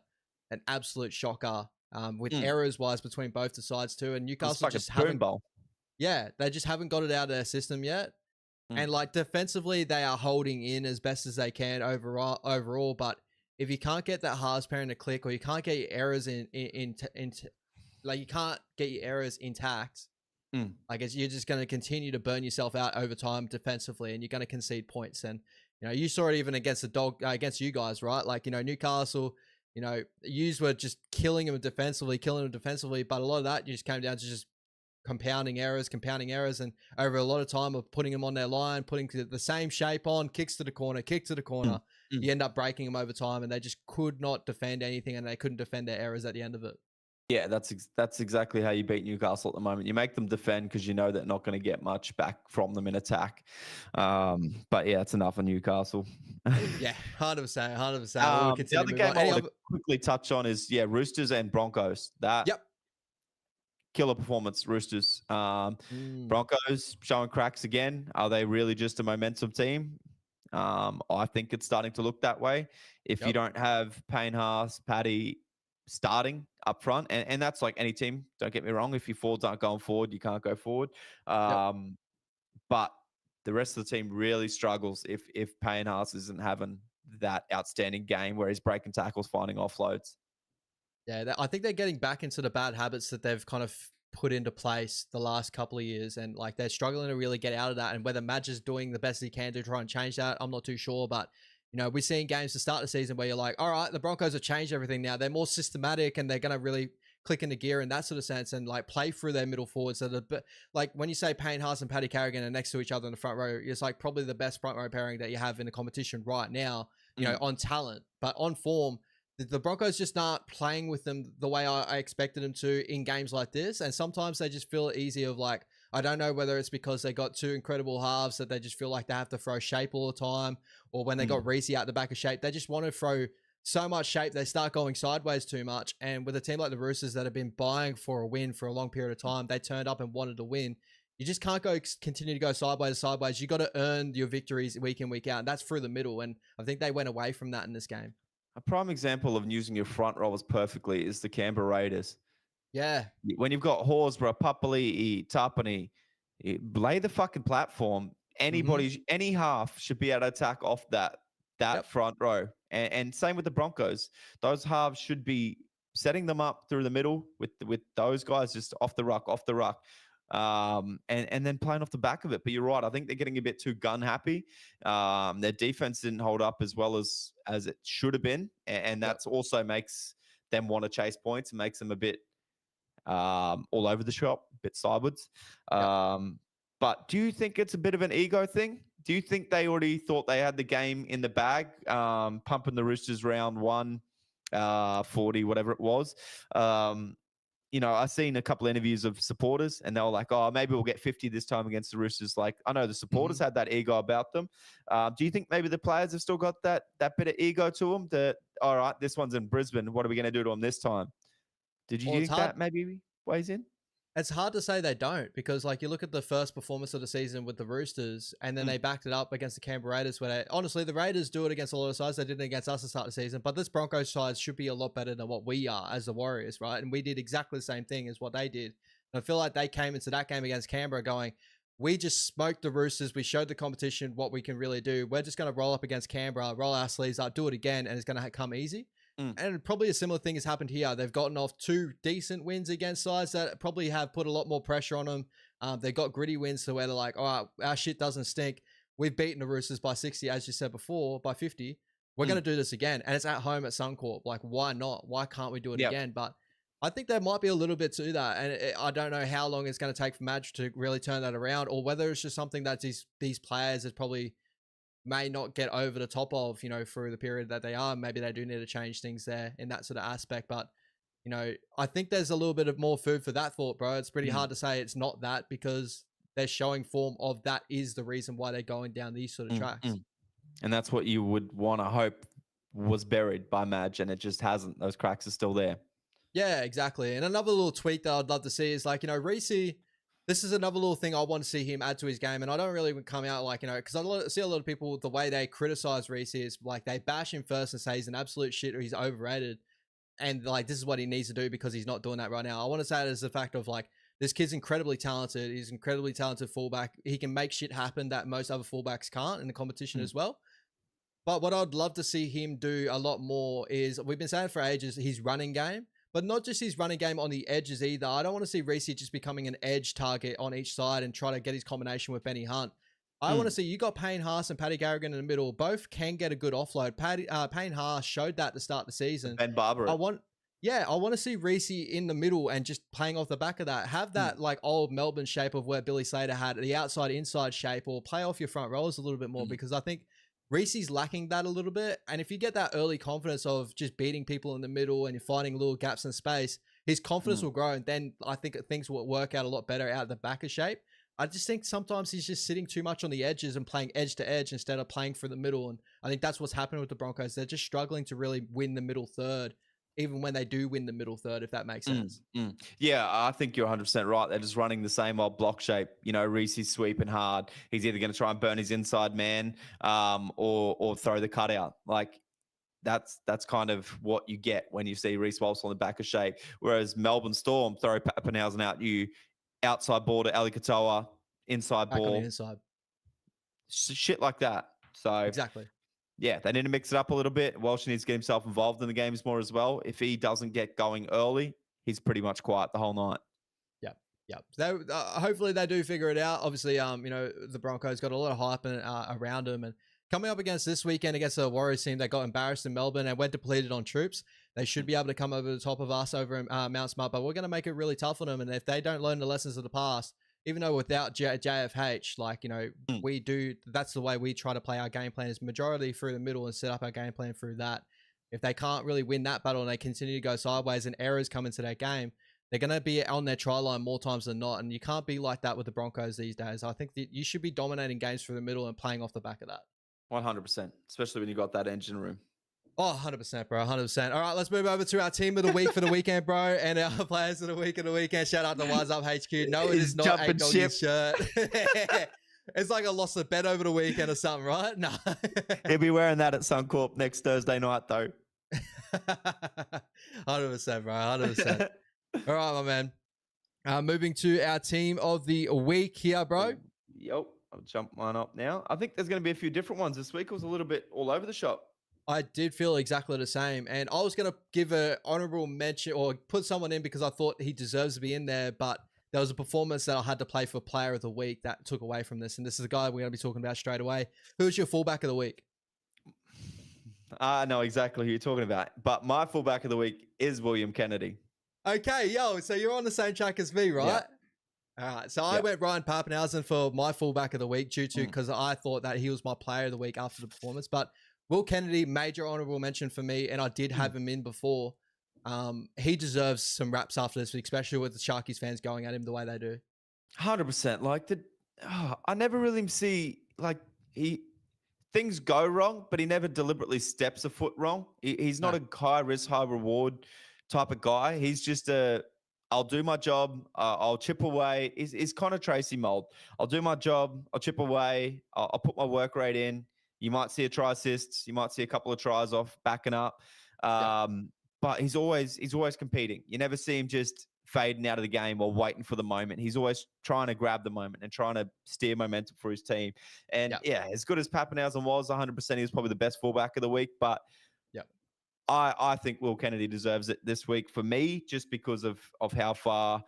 absolute shocker. With errors wise between both the sides too, and Newcastle like just they just haven't got it out of their system yet. And like defensively, they are holding in as best as they can overall. But if you can't get that halves pairing to click, or you can't get your errors like you can't get your errors intact, I guess you're just going to continue to burn yourself out over time defensively, and you're going to concede points. And you know, you saw it even against against you guys, right? Like, you know, Newcastle, you know, yous were just killing them defensively, but a lot of that just came down to just compounding errors, and over a lot of time of putting them on their line, putting the same shape on, kicks to the corner, you end up breaking them over time, and they just could not defend anything, and they couldn't defend their errors at the end of it. Yeah, that's exactly how you beat Newcastle at the moment. You make them defend because you know they're not going to get much back from them in attack. But yeah, it's enough of Newcastle. Yeah, 100%. The other game I want to quickly touch on is Roosters and Broncos. Killer performance, Roosters. Broncos showing cracks again. Are they really just a momentum team? I think it's starting to look that way. If you don't have Payne Haas, Paddy starting up front, and that's like any team, don't get me wrong. If your forwards aren't going forward, you can't go forward. But the rest of the team really struggles if Payne Haas isn't having that outstanding game where he's breaking tackles, finding offloads. Yeah, I think they're getting back into the bad habits that they've kind of put into place the last couple of years, and like they're struggling to really get out of that. And whether Madge is doing the best he can to try and change that, I'm not too sure. But we're seeing games to start the season where you're like, all right, the Broncos have changed everything now. They're more systematic and they're going to really click into gear in that sort of sense and like play through their middle forwards. So but like when you say Payne Haas and Paddy Carrigan are next to each other in the front row, it's like probably the best front row pairing that you have in the competition right now. On talent, but on form, the Broncos just aren't playing with them the way I expected them to in games like this. And sometimes they just feel easy of like, I don't know whether it's because they got two incredible halves that they just feel like they have to throw shape all the time, or when they got Reese out the back of shape, they just want to throw so much shape, they start going sideways too much. And with a team like the Roosters that have been buying for a win for a long period of time, they turned up and wanted to win. You just can't continue to go sideways to sideways. You got to earn your victories week in, week out. And that's through the middle. And I think they went away from that in this game. A prime example of using your front rowers perfectly is the Canberra Raiders. Yeah. When you've got Horsburgh, Papali, Tapani, lay the fucking platform. Any half should be able to attack off that front row. And same with the Broncos. Those halves should be setting them up through the middle with those guys just off the ruck. And then playing off the back of it. But you're right. I think they're getting a bit too gun happy. Their defense didn't hold up as well as it should have been. And that's also makes them want to chase points and makes them a bit all over the shop, a bit sideways. But do you think it's a bit of an ego thing? Do you think they already thought they had the game in the bag, pumping the Roosters round 1, 40, whatever it was? I've seen a couple of interviews of supporters and they were like, oh, maybe we'll get 50 this time against the Roosters. Like, I know the supporters had that ego about them. Do you think maybe the players have still got that bit of ego to them that, all right, this one's in Brisbane. What are we going to do to them this time? Did you think that maybe weighs in? It's hard to say they don't, because like you look at the first performance of the season with the Roosters and then they backed it up against the Canberra Raiders, where honestly the Raiders do it against a lot of sides. They did it against us to start the season, but this Broncos side should be a lot better than what we are as the Warriors, right? And we did exactly the same thing as what they did. And I feel like they came into that game against Canberra going, we just smoked the Roosters. We showed the competition what we can really do. We're just going to roll up against Canberra, roll our sleeves up, do it again, and it's going to come easy. And probably a similar thing has happened here. They've gotten off 2 decent wins against sides that probably have put a lot more pressure on them. They got gritty wins to where they're like, all right, our shit doesn't stink. We've beaten the Roosters by 60, as you said before, by 50. We're going to do this again. And it's at home at Suncorp. Like, why not? Why can't we do it again? But I think there might be a little bit to that. And I don't know how long it's going to take for Madge to really turn that around, or whether it's just something that these players is probably may not get over the top of, through the period that they are. Maybe they do need to change things there in that sort of aspect. But, I think there's a little bit of more food for that thought, bro. It's pretty hard to say it's not that, because they're showing form of that is the reason why they're going down these sort of tracks. And that's what you would want to hope was buried by Madge, and it just hasn't. Those cracks are still there. Yeah, exactly. And another little tweak that I'd love to see is like, Reece, this is another little thing I want to see him add to his game. And I don't really come out like, because I see a lot of people, the way they criticize Reece is like they bash him first and say he's an absolute shit or he's overrated. And like, this is what he needs to do because he's not doing that right now. I want to say it as the fact of like, this kid's incredibly talented. He's an incredibly talented fullback. He can make shit happen that most other fullbacks can't in the competition as well. But what I'd love to see him do a lot more is, we've been saying for ages, his running game. But not just his running game on the edges either. I don't want to see Reece just becoming an edge target on each side and try to get his combination with Benny Hunt. I want to see, you got Payne Haas and Paddy Carrigan in the middle. Both can get a good offload. Payne Haas showed that to start the season. Ben Barber. I want to see Reece in the middle and just playing off the back of that. Have that like old Melbourne shape of where Billy Slater had the outside-inside shape, or play off your front rows a little bit more, because I think Reece's lacking that a little bit. And if you get that early confidence of just beating people in the middle and you're finding little gaps in space, his confidence will grow. And then I think things will work out a lot better out the back of shape. I just think sometimes he's just sitting too much on the edges and playing edge to edge instead of playing for the middle. And I think that's what's happening with the Broncos. They're just struggling to really win the middle third, even when they do win the middle third, if that makes sense. Yeah, I think you're 100% right. They're just running the same old block shape. Reece's sweeping hard. He's either going to try and burn his inside man or throw the cutout. Like, that's kind of what you get when you see Reece Walsh on the back of shape. Whereas Melbourne Storm throw Pappenhausen out you, outside ball to Ali Katoa, inside Back ball. on the inside. Shit like that. So exactly. yeah, they need to mix it up a little bit. Walsh needs to get himself involved in the games more as well. If he doesn't get going early, he's pretty much quiet the whole night. Yep. So hopefully they do figure it out. Obviously, the Broncos got a lot of hype around them, and coming up against this weekend against the Warriors team that got embarrassed in Melbourne and went depleted on troops, they should be able to come over the top of us over in Mount Smart. But we're going to make it really tough on them, and if they don't learn the lessons of the past, even though without JFH, we do. That's the way we try to play our game plan, is majority through the middle and set up our game plan through that. If they can't really win that battle and they continue to go sideways and errors come into their game, they're going to be on their try line more times than not. And you can't be like that with the Broncos these days. I think that you should be dominating games through the middle and playing off the back of that. 100%, especially when you got that engine room. Oh, 100%, bro. 100%. All right, let's move over to our team of the week for the weekend, bro. And our players of the week of the weekend. Shout out to Wise Up HQ. No, it is not a doggy shirt. It's like I lost a bet over the weekend or something, right? No. He'll be wearing that at Suncorp next Thursday night, though. 100%, bro. 100%. All right, my man. Moving to our team of the week here, bro. Yep. I'll jump mine up now. I think there's going to be a few different ones this week. It was a little bit all over the shop. I did feel exactly the same. And I was going to give an honorable mention or put someone in because I thought he deserves to be in there. But there was a performance that I had to play for player of the week that took away from this. And this is the guy we're going to be talking about straight away. Who's your fullback of the week? I know exactly who you're talking about. But my fullback of the week is William Kennedy. Okay, so you're on the same track as me, right? Yeah. All right, so I went Ryan Papenhuyzen for my fullback of the week because I thought that he was my player of the week after the performance. But Will Kennedy, major honorable mention for me, and I did have him in before. He deserves some raps after this, especially with the Sharkies fans going at him the way they do. 100%. I never really see things go wrong, but he never deliberately steps a foot wrong. He's not a high risk, high reward type of guy. He's just I'll do my job. I'll chip away. He's kind of Tracy mold. I'll do my job. I'll chip away. I'll put my work rate in. You might see a try assist. You might see a couple of tries off backing up. But he's always competing. You never see him just fading out of the game or waiting for the moment. He's always trying to grab the moment and trying to steer momentum for his team. And as good as Papenhuyzen was, 100%, he was probably the best fullback of the week. But I think Will Kennedy deserves it this week for me, just because of how far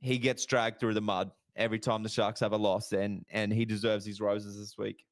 he gets dragged through the mud every time the Sharks have a loss, and he deserves his roses this week.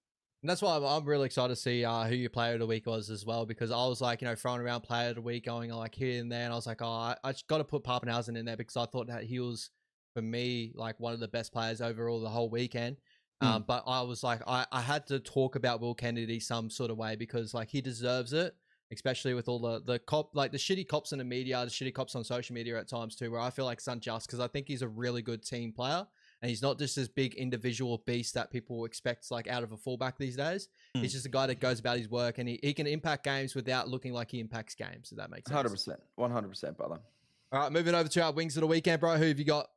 And that's why I'm really excited to see who your player of the week was as well, because I was throwing around player of the week, going here and there, and I was like, I just got to put Papenhuyzen in there because I thought that he was, for me, one of the best players overall the whole weekend. But I was I had to talk about Will Kennedy some sort of way because he deserves it. Especially with all the shitty cops in the media, the shitty cops on social media at times too, where I feel like it's unjust because I think he's a really good team player and he's not just this big individual beast that people expect out of a fullback these days. He's just a guy that goes about his work and he can impact games without looking like he impacts games. If that makes sense. 100%, brother. All right, moving over to our wings of the weekend, bro. Who have you got?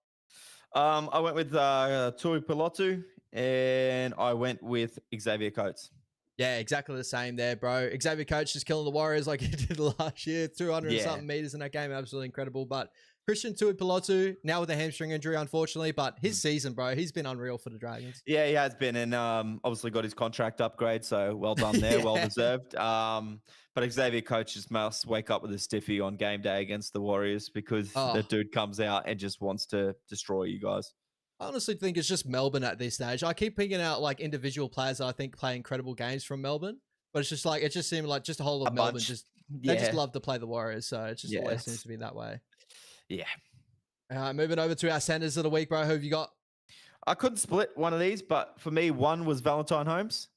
I went with Tui Pilotu and I went with Xavier Coates. Yeah, exactly the same there, bro. Xavier Coates just killing the Warriors like he did last year. 200 and something meters in that game. Absolutely incredible. But Christian Tuipulotu, now with a hamstring injury, unfortunately. But his season, bro, he's been unreal for the Dragons. Yeah, he has been. And obviously got his contract upgrade. So well done there. Well deserved. But Xavier Coates just must wake up with a stiffy on game day against the Warriors because the dude comes out and just wants to destroy you guys. I honestly think it's just Melbourne at this stage. I keep picking out individual players that I think play incredible games from Melbourne, but it's just it just seemed like just a whole of Melbourne they just love to play the Warriors, so it just always seems to be that way. Yeah. Moving over to our centers of the week, bro. Who have you got? I couldn't split one of these, but for me, one was Valentine Holmes.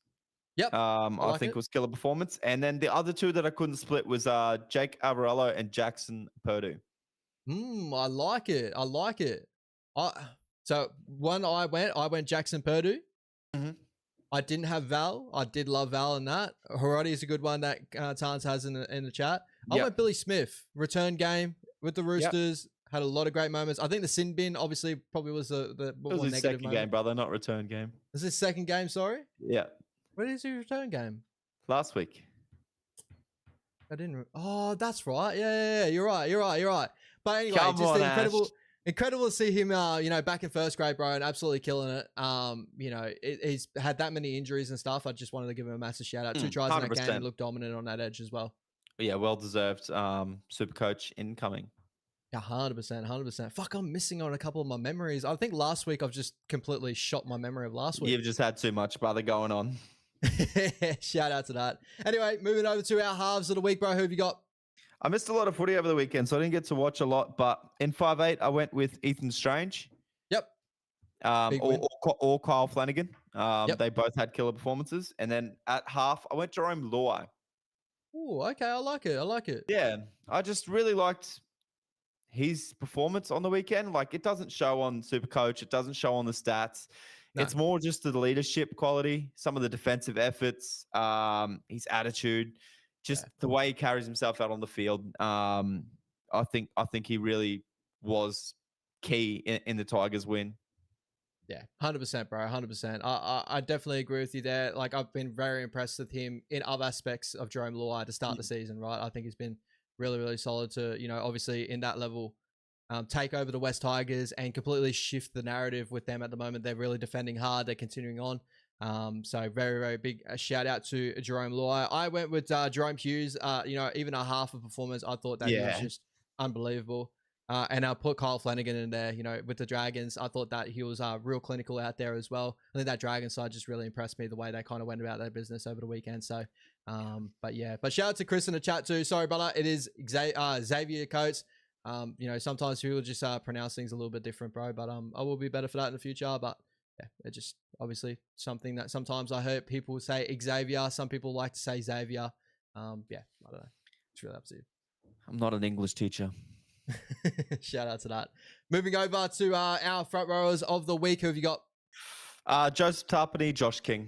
Yep. I think it was killer performance, and then the other two that I couldn't split was Jake Avarello and Jackson Purdue. I like it. So I went Jackson Purdue. I didn't have Val. I did love Val in that. Harodi is a good one that Tans has in the chat. I went Billy Smith. Return game with the Roosters. Had a lot of great moments. I think the sin bin obviously probably was the more it was his negative second game, brother, not return game. Is his second game, sorry? Yeah. When is his return game? Last week. I didn't. Oh, that's right. Yeah. You're right. But anyway, Come just on, the incredible. Ash. incredible to see him, back in first grade, bro, and absolutely killing it. He's had that many injuries and stuff. I just wanted to give him a massive shout out. 2 tries in that game, he looked dominant on that edge as well. Yeah, well deserved. Super coach incoming. Yeah, 100%. Fuck, I'm missing on a couple of my memories. I think last week I've just completely shot my memory of last week. You've just had too much, brother, going on. Shout out to that. Anyway, moving over to our halves of the week, bro. Who have you got? I missed a lot of footy over the weekend, so I didn't get to watch a lot. But in 5'8", I went with Ethan Strange. Yep. Or Kyle Flanagan. Yep. They both had killer performances. And then at half, I went Jerome Luai. Oh, okay. I like it. Yeah, I just really liked his performance on the weekend. Like, it doesn't show on Supercoach. It doesn't show on the stats. No. It's more just the leadership quality, some of the defensive efforts, his attitude, just the way he carries himself out on the field. I think he really was key in the Tigers win. Yeah, 100%, bro. 100%. I definitely agree with you there. Like, I've been very impressed with him in other aspects of Jerome Luai to start the season, right? I think he's been really, really solid to, obviously in that level, take over the West Tigers and completely shift the narrative with them at the moment. They're really defending hard. They're continuing on. So very, very big shout out to Jerome Luai. I went with Jerome Hughes. Even a half of performance, I thought that he was just unbelievable. And I put Kyle Flanagan in there, with the Dragons. I thought that he was real clinical out there as well. I think that Dragon side just really impressed me, the way they kind of went about their business over the weekend. So, but shout out to Chris in the chat too. Sorry, brother. It is Xavier Coates. Sometimes people just pronounce things a little bit different, bro. But I will be better for that in the future. But yeah, it's just obviously something that sometimes I heard people say Xavier. Some people like to say Xavier. I don't know. It's really up to you. I'm not an English teacher. Shout out to that. Moving over to our front rowers of the week. Who have you got? Joseph Tarpany, Josh King.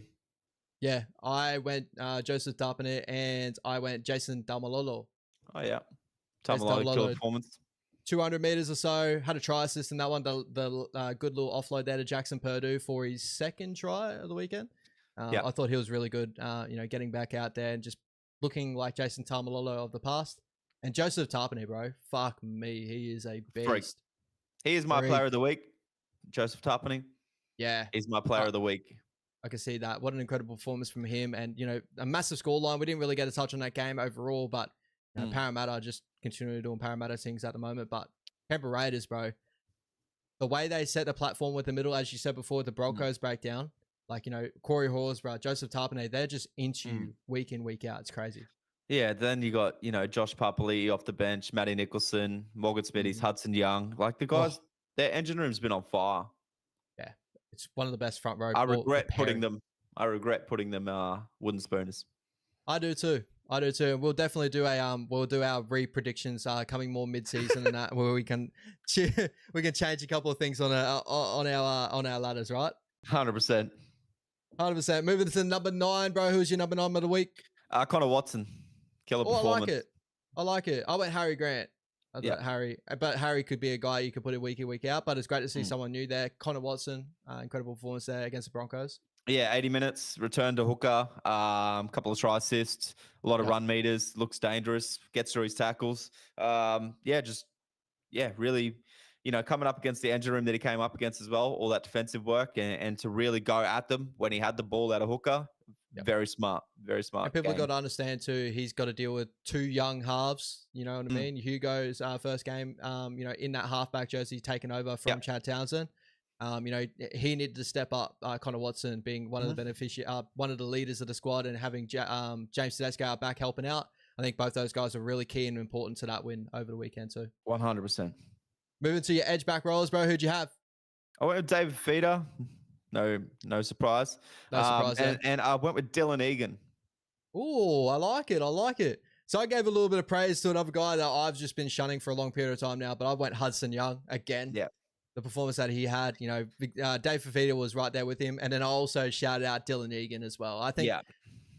Yeah, I went Joseph Tarpany and I went Jason Taumalolo. Oh, yeah. Taumalolo, killer performance. 200 meters or so. Had a try assist in that one. The good little offload there to Jackson Purdue for his second try of the weekend. I thought he was really good, getting back out there and just looking like Jason Taumalolo of the past. And Joseph Tarpany, bro, fuck me. He is a beast. Freak. He is my player of the week. Joseph Tarpany. Yeah. He's my player of the week. I can see that. What an incredible performance from him. And, a massive scoreline. We didn't really get a touch on that game overall, but Parramatta just continuing doing Parramatta things at the moment. But Canberra Raiders, bro, the way they set the platform with the middle, as you said before, the Broncos breakdown, like, Corey Hawes, bro, Joseph Tarpany, they're just into you week in, week out. It's crazy. Yeah, then you got, Josh Papali'i off the bench, Matty Nicholson, Morgan Smitty's, Hudson Young. Like, the guys, their engine room's been on fire. Yeah, it's one of the best front row. I regret putting them wooden spooners. I do too. We'll definitely do our re-predictions coming more mid-season and that, where we can change a couple of things on our ladders, right? 100%. Moving to number 9, bro. Who's your number 9 of the week? Connor Watson. Killer performance. I like it. I went Harry Grant. I thought Harry could be a guy you could put in week in, week out, but it's great to see someone new there. Connor Watson, incredible performance there against the Broncos. Yeah, 80 minutes, return to hooker, couple of try assists, a lot of run meters, looks dangerous, gets through his tackles. Really, coming up against the engine room that he came up against as well, all that defensive work and to really go at them when he had the ball at a hooker. Very smart. And people got to understand too, he's got to deal with 2 young halves. You know what I mean? Hugo's first game, in that halfback jersey taken over from Chad Townsend. He needed to step up. Connor Watson being one of the one of the leaders of the squad, and having James Tedesco out back helping out. I think both those guys are really key and important to that win over the weekend too. 100%. Moving to your edge back rollers, bro. Who'd you have? I went with David Feeder. No surprise. And I went with Dylan Egan. Oh, I like it. So I gave a little bit of praise to another guy that I've just been shunning for a long period of time now, but I went Hudson Young again. Yeah. The performance that he had, Dave Fafita was right there with him. And then I also shouted out Dylan Egan as well. I think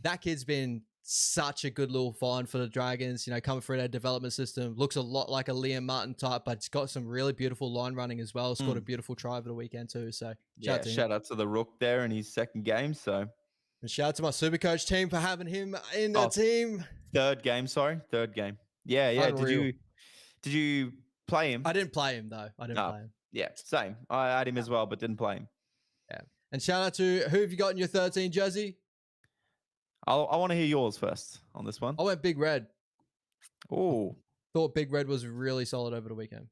that kid's been such a good little find for the Dragons, coming through their development system. Looks a lot like a Liam Martin type, but it's got some really beautiful line running as well. Scored a beautiful try over the weekend too. So shout out to the Rook there in his second game. So and shout out to my Supercoach team for having him in the team. Third game. Yeah. Unreal. Did you play him? I didn't play him though. I didn't play him. Yeah, same. I had him as well, but didn't play him. Yeah. And shout out to who have you got in your 13 jersey? I want to hear yours first on this one. I went Big Red. Oh, Thought Big Red was really solid over the weekend.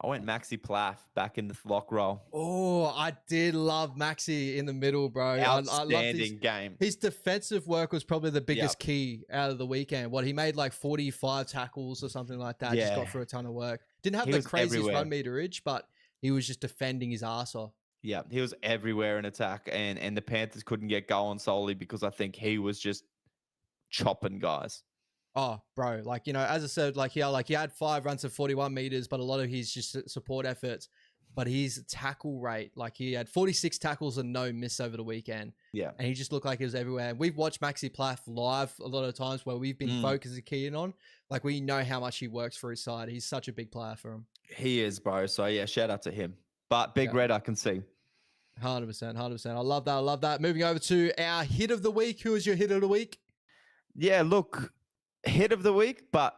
I went Maxi Plath back in the lock roll. Oh, I did love Maxi in the middle, bro. Outstanding game. His defensive work was probably the biggest key out of the weekend. He made like 45 tackles or something like that. Just got through a ton of work. Didn't have the craziest run meterage, but he was just defending his ass off. Yeah, he was everywhere in attack, and the Panthers couldn't get going solely because I think he was just chopping guys. Oh, bro, like, as I said, he had 5 runs of 41 meters, but a lot of his just support efforts. But his tackle rate, he had 46 tackles and no miss over the weekend. Yeah. And he just looked like he was everywhere. And we've watched Maxi Plath live a lot of times where we've been focusing keen on. We know how much he works for his side. He's such a big player for him. He is, bro. So, yeah, shout out to him. But Big Red, I can see. 100%. I love that. Moving over to our hit of the week. Who is your hit of the week? Yeah, look, hit of the week, but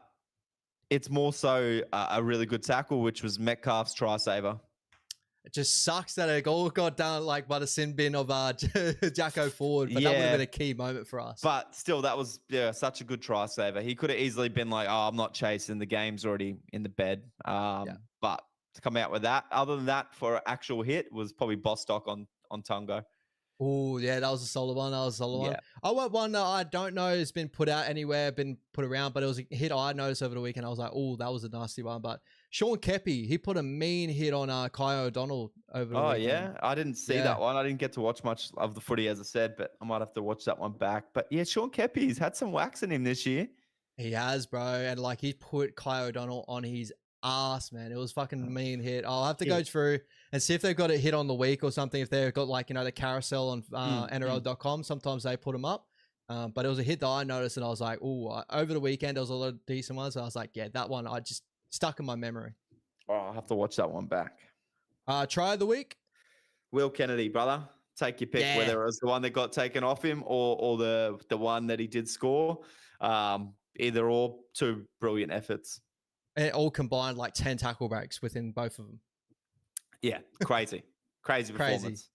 it's more so a really good tackle, which was Metcalf's try saver. It just sucks that it all got done by the sin bin of Jacko Ford, but that would have been a key moment for us. But still, that was such a good try saver. He could have easily been like, "Oh, I'm not chasing. The game's already in the bed." But to come out with that, other than that, for an actual hit, was probably Bostock on Tungo. Oh, yeah, that was a solid one. One. I want one that I don't know has been put out anywhere, been put around, but it was a hit I noticed over the weekend. I was like, oh, that was a nasty one. But Sean Kepi, he put a mean hit on Kai O'Donnell over the weekend. Oh, yeah? I didn't see that one. I didn't get to watch much of the footy, as I said, but I might have to watch that one back. But, yeah, Sean Kepi, he's had some wax in him this year. He has, bro. And, he put Kai O'Donnell on his ass, man. It was fucking mean hit. I'll have to go through and see if they've got a hit on the week or something. If they've got the carousel on NRL.com, sometimes they put them up. But it was a hit that I noticed, and I was like, oh, over the weekend there was a lot of decent ones. So I was like, yeah, that one I just stuck in my memory. Oh, I'll have to watch that one back. Try of the week, Will Kennedy, brother. Take your pick, whether it was the one that got taken off him or the one that he did score. Either or, 2 brilliant efforts. And it all combined 10 tackle breaks within both of them. Yeah, crazy performance.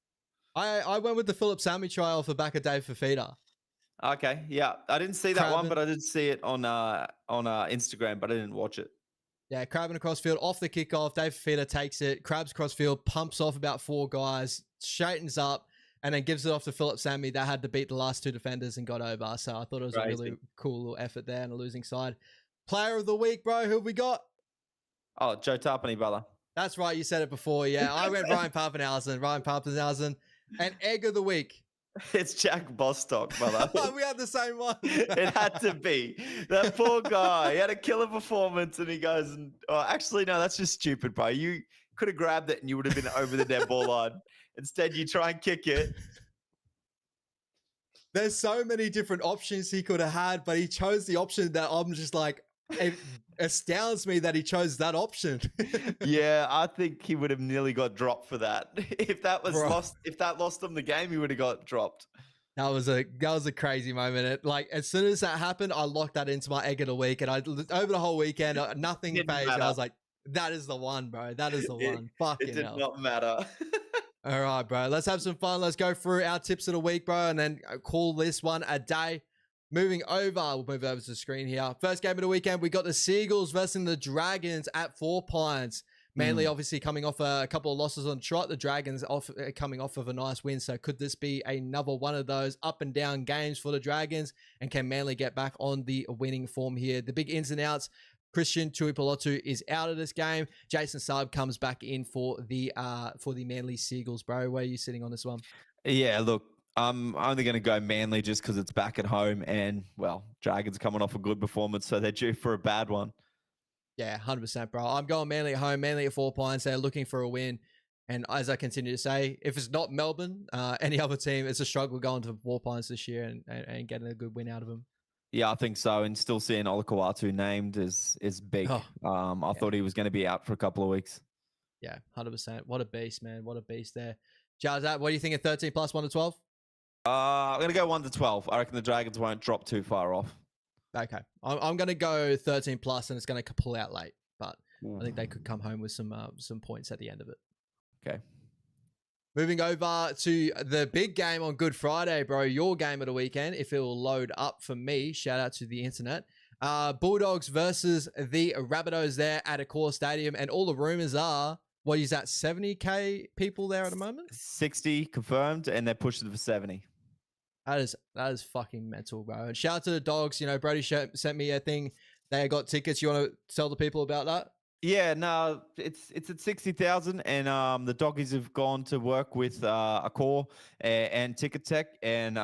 I went with the Philip Sammy try off the back of Dave Fafita. Okay, yeah, I didn't see that one, but I did see it on Instagram, but I didn't watch it. Yeah, Crabbing across field off the kickoff. Dave Fafita takes it, crabs across field, pumps off about 4 guys, straightens up, and then gives it off to Philip Sammy. That had to beat the last 2 defenders and got over. So I thought it was a really cool little effort there on the losing side. Player of the week, bro. Who have we got? Oh, Joe Tarpany, brother. That's right. You said it before. Yeah, I went Ryan Papenhausen. And egg of the week. It's Jack Bostock, brother. We had the same one. It had to be. That poor guy. He had a killer performance, and he goes, actually, no, that's just stupid, bro. You could have grabbed it, and you would have been over the dead ball line. Instead, you try and kick it. There's so many different options he could have had, but he chose the option that I'm just like, it astounds me that he chose that option. Yeah, I think he would have nearly got dropped for that. If that was lost, if that lost him the game, he would have got dropped. That was a crazy moment. As soon as that happened, I locked that into my egg of the week, and over the whole weekend, nothing phased. I was like, that is the one, bro. That is the one. Fucking hell. It did not matter. All right, bro. Let's have some fun. Let's go through our tips of the week, bro, and then call this one a day. Moving over, we'll move over to the screen here. First game of the weekend, we got the Seagulls versus the Dragons at 4 Pines. Manly obviously coming off a couple of losses on trot. The Dragons coming off of a nice win. So could this be another one of those up and down games for the Dragons? And can Manly get back on the winning form here? The big ins and outs. Christian Tuipulotu is out of this game. Jason Saab comes back in for the Manly Seagulls, bro. Where are you sitting on this one? Yeah, look, I'm only going to go Manly just because it's back at home, and well, Dragons coming off a good performance, so they're due for a bad one. Yeah, 100%, bro. I'm going Manly at home. Manly at 4 Pines. They're looking for a win. And as I continue to say, if it's not Melbourne, any other team, it's a struggle going to 4 Pines this year and getting a good win out of them. Yeah, I think so. And still seeing Olakau'atu named is big. I thought he was going to be out for a couple of weeks. Yeah, 100%. What a beast, man. What a beast there. Jazz, what do you think of 13 plus 1 to 12? I'm going to go 1 to 12. I reckon the Dragons won't drop too far off. Okay. I'm going to go 13 plus, and it's going to pull out late. But I think they could come home with some points at the end of it. Okay. Moving over to the big game on Good Friday, bro. Your game of the weekend, if it will load up for me. Shout out to the internet. Bulldogs versus the Rabbitohs there at Accor Stadium. And all the rumors are, what is that, 70K people there at the moment? 60 confirmed, and they're pushing for 70. That is fucking mental, bro. And shout out to the Dogs. You know, Brody sent me a thing. They got tickets. You want to tell the people about that? Yeah, no, it's at 60,000, and the Doggies have gone to work with Accor and Ticket Tech, and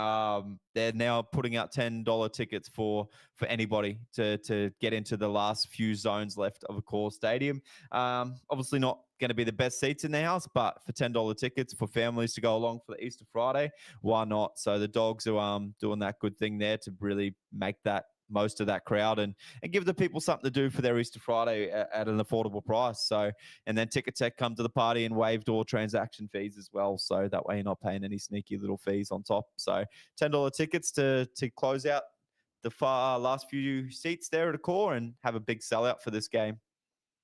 they're now putting out $10 tickets for anybody to get into the last few zones left of Accor Stadium. Obviously not going to be the best seats in the house, but for $10 tickets for families to go along for the Easter Friday, why not? So the Dogs are doing that good thing there to really make that most of that crowd and give the people something to do for their Easter Friday at an affordable price. So, and then Ticket Tech come to the party and waived all transaction fees as well. So that way you're not paying any sneaky little fees on top. So $10 tickets to close out the last few seats there at Accor and have a big sellout for this game.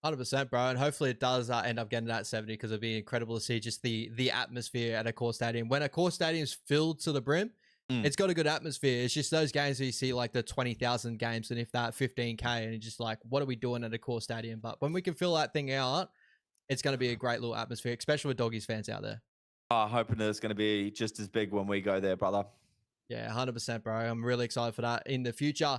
100%, bro. And hopefully it does end up getting that 70 because it'd be incredible to see just the atmosphere at Accor Stadium. When Accor Stadium is filled to the brim, it's got a good atmosphere. It's just those games where you see like the 20,000 games and if that 15K and you're just like, what are we doing at Accor Stadium? But when we can fill that thing out, it's going to be a great little atmosphere, especially with Doggies fans out there. Hoping that it's going to be just as big when we go there, brother. Yeah, 100%, bro. I'm really excited for that in the future.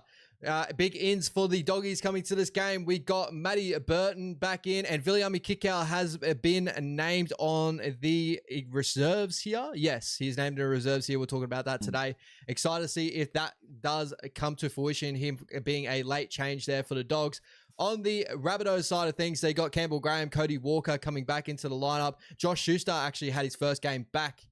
Big ins for the Doggies coming to this game. We got Matty Burton back in, and Viliami Kikau has been named on the reserves here. Yes, he's named in the reserves here. We're talking about that today. Excited to see if that does come to fruition, him being a late change there for the Dogs. On the Rabbitohs side of things, they got Campbell Graham, Cody Walker coming back into the lineup. Josh Schuster actually had his first game back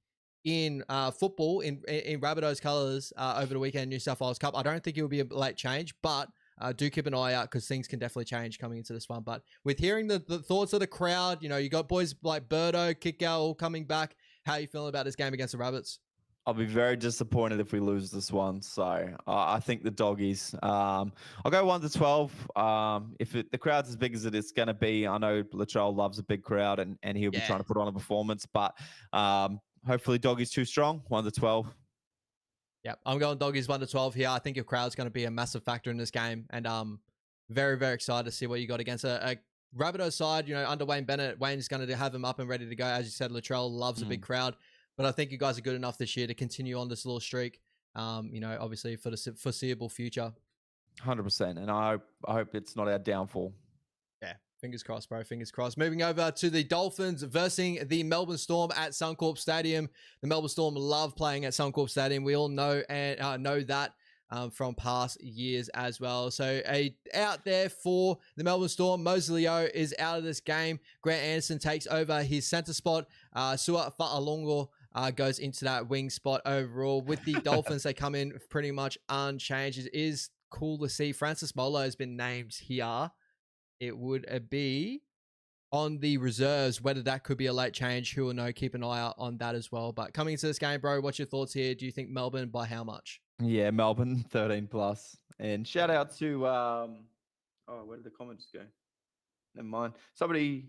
in football in Rabbitohs colours over the weekend, New South Wales Cup. I don't think it will be a late change, but do keep an eye out because things can definitely change coming into this one. But with hearing the thoughts of the crowd, you know, you got boys like Birdo, Kikau all coming back. How are you feeling about this game against the Rabbits? I'll be very disappointed if we lose this one. So I think the Doggies. I'll go 1-12. If the crowd's as big as it is going to be, I know Latrell loves a big crowd and he'll be trying to put on a performance. But hopefully Doggies too strong, 1-12. Yep, I'm going Doggies 1-12 here. I think your crowd's going to be a massive factor in this game. And very, very excited to see what you got against a Rabbitohs side. You know, under Wayne Bennett, Wayne's going to have him up and ready to go. As you said, Latrell loves a big crowd. But I think you guys are good enough this year to continue on this little streak, you know, obviously for the foreseeable future. 100%. And I hope it's not our downfall. Yeah, fingers crossed, bro. Fingers crossed. Moving over to the Dolphins versus the Melbourne Storm at Suncorp Stadium. The Melbourne Storm love playing at Suncorp Stadium. We all know and know that from past years as well. So out there for the Melbourne Storm, Mose Leo is out of this game. Grant Anderson takes over his center spot. Sua Fa'alongo goes into that wing spot overall. With the Dolphins, they come in pretty much unchanged. It is cool to see Francis Molo has been named here. It would be on the reserves. Whether that could be a late change, who will know? Keep an eye out on that as well. But coming into this game, bro, what's your thoughts here? Do you think Melbourne by how much? Yeah, Melbourne 13+. And shout out to where did the comments go? Never mind. Somebody.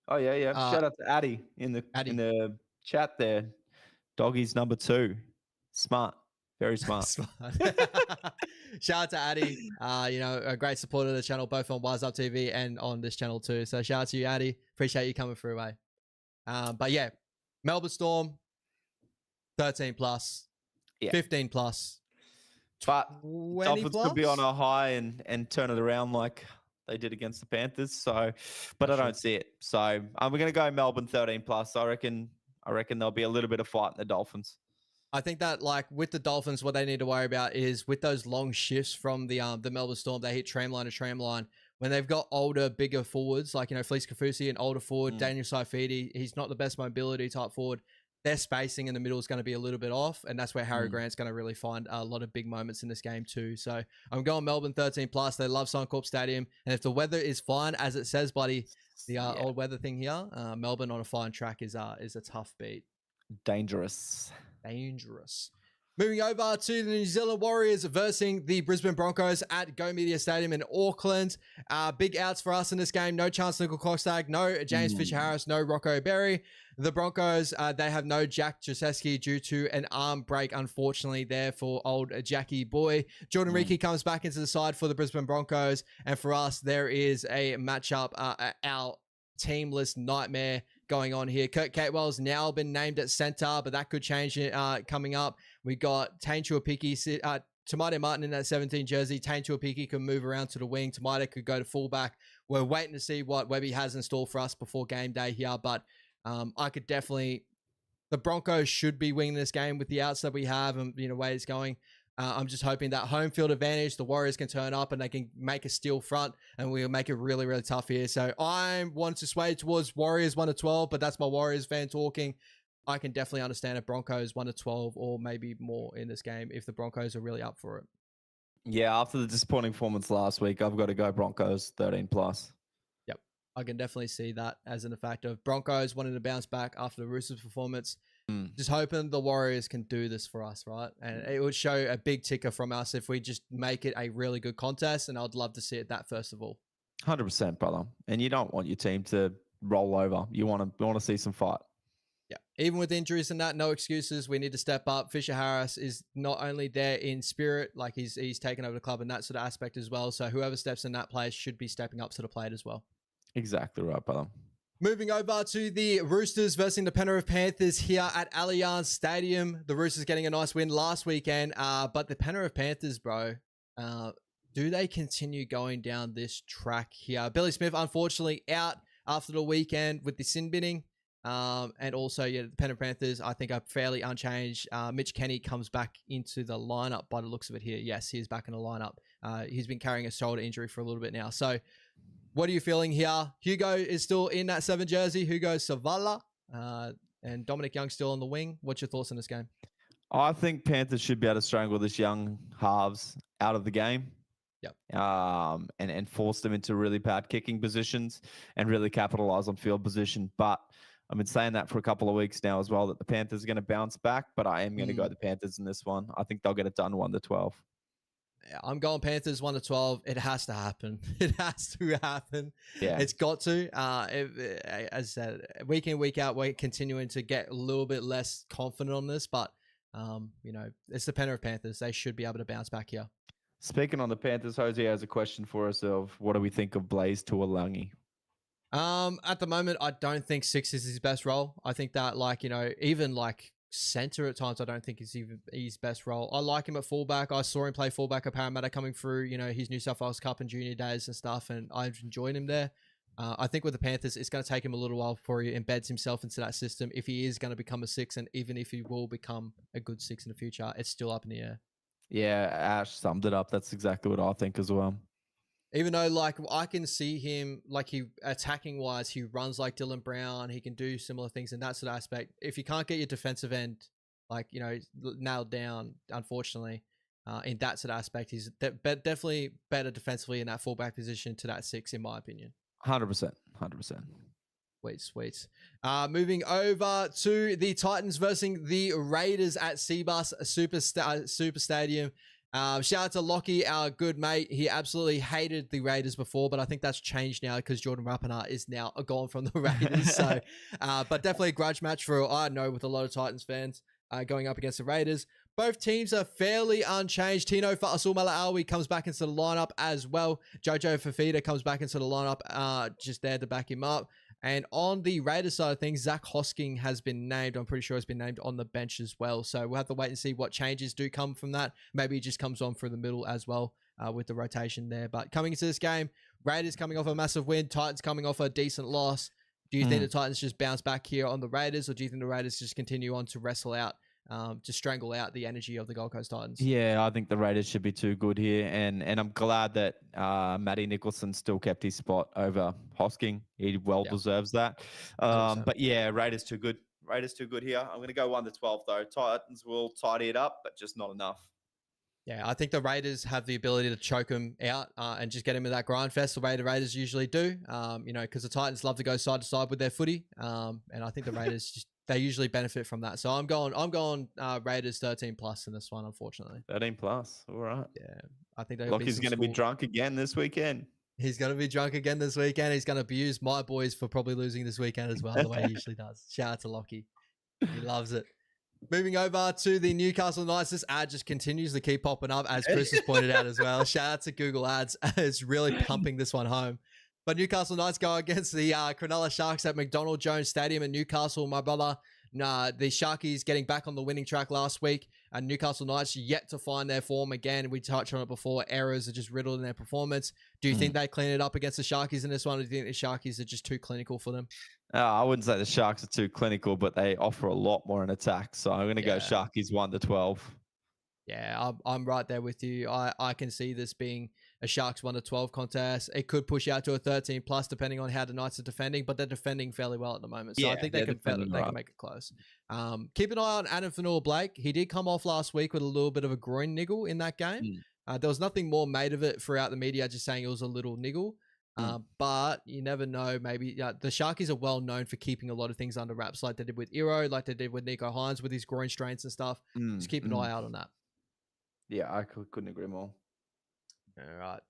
Oh yeah. Shout out to Addy in the chat there. Doggies number 2. Smart. Very smart. Shout out to Addy. You know, a great supporter of the channel, both on Wise Up TV and on this channel too. So shout out to you, Addy. Appreciate you coming through, mate. But yeah, Melbourne Storm 13+, 15+. But Dolphins could be on a high and turn it around like they did against the Panthers. So, but I don't see it. So we're going to go Melbourne 13+. I reckon there'll be a little bit of fight in the Dolphins. I think that like with the Dolphins, what they need to worry about is with those long shifts from the Melbourne Storm, they hit tramline to tramline. When they've got older, bigger forwards, like, you know, Felice Kafusi, an older forward, Daniel Saifidi, he's not the best mobility type forward. Their spacing in the middle is going to be a little bit off, and that's where Harry Grant's going to really find a lot of big moments in this game too. So I'm going Melbourne 13+. They love Suncorp Stadium, and if the weather is fine, as it says, buddy, the old weather thing here, Melbourne on a fine track is a tough beat. Dangerous. Moving over to the New Zealand Warriors versus the Brisbane Broncos at Go Media Stadium in Auckland. Big outs for us in this game. No Chance Nickel-Klokstad, no James Fisher-Harris, no Rocco Berry. The Broncos, they have no Jack Jasewski due to an arm break, unfortunately, there for old Jackie boy. Jordan Riki comes back into the side for the Brisbane Broncos. And for us, there is a matchup, our teamless nightmare going on here. Kurt Catewell's now been named at center, but that could change coming up. We got Tane Tuapiki, Tamade Martin in that 17 jersey. Tane Tuapiki can move around to the wing. Tamade could go to fullback. We're waiting to see what Webby has in store for us before game day here, but I could definitely... The Broncos should be winning this game with the outs that we have and, you know, way it's going. I'm just hoping that home field advantage, the Warriors can turn up and they can make a steel front and we'll make it really, really tough here. So I want to sway towards Warriors 1-12, but that's my Warriors fan talking. I can definitely understand a Broncos 1-12 or maybe more in this game if the Broncos are really up for it. Yeah, after the disappointing performance last week, I've got to go Broncos 13+. Yep, I can definitely see that as an effect of Broncos wanting to bounce back after the Roosters performance. Just hoping the Warriors can do this for us, right? And it would show a big ticker from us if we just make it a really good contest, and I'd love to see it that first of all. 100%, brother. And you don't want your team to roll over. You want to see some fight. Yeah, even with injuries and that, no excuses. We need to step up. Fisher-Harris is not only there in spirit, like he's taken over the club in that sort of aspect as well. So whoever steps in that place should be stepping up to the plate as well. Exactly right, brother. Moving over to the Roosters versus the Penrith Panthers here at Allianz Stadium. The Roosters getting a nice win last weekend, but the Penrith Panthers, bro, do they continue going down this track here? Billy Smith, unfortunately, out after the weekend with the sin binning. And also, yeah, the Penrith Panthers, I think, are fairly unchanged. Mitch Kenny comes back into the lineup by the looks of it here. Yes, he is back in the lineup. He's been carrying a shoulder injury for a little bit now. So, what are you feeling here? Hugo is still in that 7 jersey. Hugo Savala and Dominic Young still on the wing. What's your thoughts on this game? I think Panthers should be able to strangle this young halves out of the game. Yep. And force them into really bad kicking positions and really capitalize on field position. But I've been saying that for a couple of weeks now as well, that the Panthers are going to bounce back, but I am going to go the Panthers in this one. I think they'll get it done 1-12. Yeah, I'm going Panthers 1-12. It has to happen. It has to happen. Yeah, it's got to. As I said, week in, week out, we're continuing to get a little bit less confident on this, but you know, it's the Penrith Panthers. They should be able to bounce back here. Speaking on the Panthers, Jose has a question for us of what do we think of Blaze Tuolangi? At the moment, I don't think 6 is his best role. I think that, like, you know, even like center at times, I don't think is even his best role. I like him at fullback. I saw him play fullback at Parramatta coming through, you know, his New South Wales Cup and junior days and stuff, and I've enjoyed him there. I think with the Panthers, it's going to take him a little while before he embeds himself into that system. If he is going to become a 6, and even if he will become a good 6 in the future, it's still up in the air. Yeah, Ash summed it up. That's exactly what I think as well. Even though, like, I can see him, like, he attacking wise, he runs like Dylan Brown. He can do similar things in that sort of aspect. If you can't get your defensive end, like, you know, nailed down, unfortunately, in that sort of aspect, he's definitely better defensively in that fullback position to that 6, in my opinion. 100%. 100%. Sweet. Moving over to the Titans versus the Raiders at Cbus Super Stadium. Shout out to Lachie, our good mate. He absolutely hated the Raiders before, but I think that's changed now because Jordan Rapana is now gone from the Raiders. So, but definitely a grudge match for, I know, with a lot of Titans fans going up against the Raiders. Both teams are fairly unchanged. Tino Fa'asuamaleaui comes back into the lineup as well. Jojo Fafita comes back into the lineup just there to back him up. And on the Raiders side of things, Zach Hosking has been named. I'm pretty sure he's been named on the bench as well. So we'll have to wait and see what changes do come from that. Maybe he just comes on through the middle as well with the rotation there. But coming into this game, Raiders coming off a massive win, Titans coming off a decent loss. Do you think the Titans just bounce back here on the Raiders, or do you think the Raiders just continue on to wrestle out, to strangle out the energy of the Gold Coast Titans? Yeah, I think the Raiders should be too good here. And I'm glad that Matty Nicholson still kept his spot over Hosking. He well deserves that. But yeah, Raiders too good. Raiders too good here. I'm going to go 1-12 though. Titans will tidy it up, but just not enough. Yeah, I think the Raiders have the ability to choke him out and just get him in that grind fest the way the Raiders usually do. You know, because the Titans love to go side to side with their footy. And I think the Raiders just they usually benefit from that. So I'm going Raiders 13+ in this one, unfortunately. 13+. All right. Yeah, I think Lockie's going to be drunk again this weekend. He's going to be drunk again this weekend. He's going to abuse my boys for probably losing this weekend as well, the way he usually does. Shout out to Lachie. He loves it. Moving over to the Newcastle Knights. This ad just continues to keep popping up, as Chris has pointed out as well. Shout out to Google Ads. It's really pumping this one home. But Newcastle Knights go against the Cronulla Sharks at McDonald Jones Stadium in Newcastle. My brother, the Sharkies getting back on the winning track last week. And Newcastle Knights yet to find their form again. We touched on it before. Errors are just riddled in their performance. Do you think they clean it up against the Sharkies in this one? Or do you think the Sharkies are just too clinical for them? I wouldn't say the Sharks are too clinical, but they offer a lot more in attack. So I'm going to go Sharkies 1-12. Yeah, I'm right there with you. I can see this being a Sharks 1-12 contest. It could push out to a 13+ depending on how the Knights are defending, but they're defending fairly well at the moment. So I think they can make it close. Keep an eye on Adam Fanua-Blake. He did come off last week with a little bit of a groin niggle in that game. There was nothing more made of it throughout the media, just saying it was a little niggle. But you never know. Maybe the Sharkies are well known for keeping a lot of things under wraps, like they did with Iro, like they did with Nico Hines with his groin strains and stuff. Just keep an eye out on that. Yeah, I couldn't agree more. All right.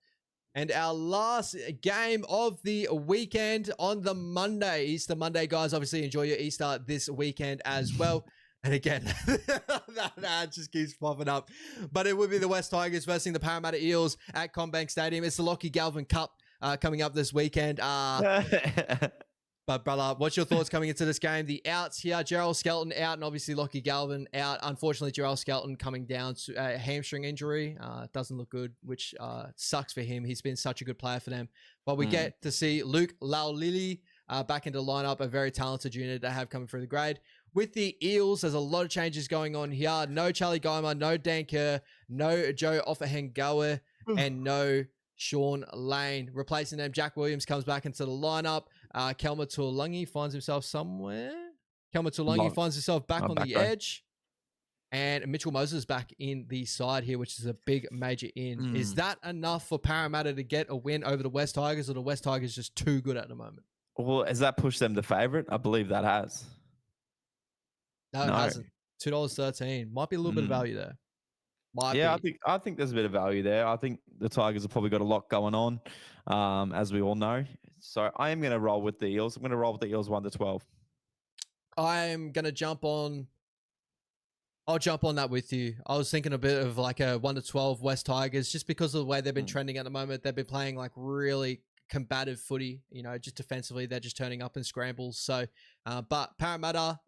And our last game of the weekend on the Monday, Easter Monday, guys. Obviously, enjoy your Easter this weekend as well. And again, that just keeps popping up. But it would be the West Tigers versus the Parramatta Eels at CommBank Stadium. It's the Lachie Galvin Cup coming up this weekend. But, brother, what's your thoughts coming into this game? The outs here, Gerald Skelton out, and obviously Lachie Galvin out. Unfortunately, Gerald Skelton coming down to a hamstring injury. Doesn't look good, which sucks for him. He's been such a good player for them. But we get to see Luke Laulili back into the lineup, a very talented unit they have coming through the grade. With the Eels, there's a lot of changes going on here. No Charlie Geimer, no Dan Kerr, no Joe Offahengawa, and no Sean Lane. Replacing them, Jack Williams comes back into the lineup. Kelma Tuolungi finds himself somewhere. Kelma Tuolungi finds himself back on the edge. And Mitchell Moses back in the side here, which is a big major in. Is that enough for Parramatta to get a win over the West Tigers, or the West Tigers just too good at the moment? Well, has that pushed them to favourite? I believe that has. No, it hasn't. $2.13. Might be a little bit of value there. I think there's a bit of value there. I think the Tigers have probably got a lot going on, as we all know. So I am going to roll with the Eels. I'm going to roll with the Eels 1-12. I'm going to jump on. I'll jump on that with you. I was thinking a bit of like a 1-12 West Tigers, just because of the way they've been trending at the moment. They've been playing like really combative footy, just defensively. They're just turning up in scrambles. So, but Parramatta,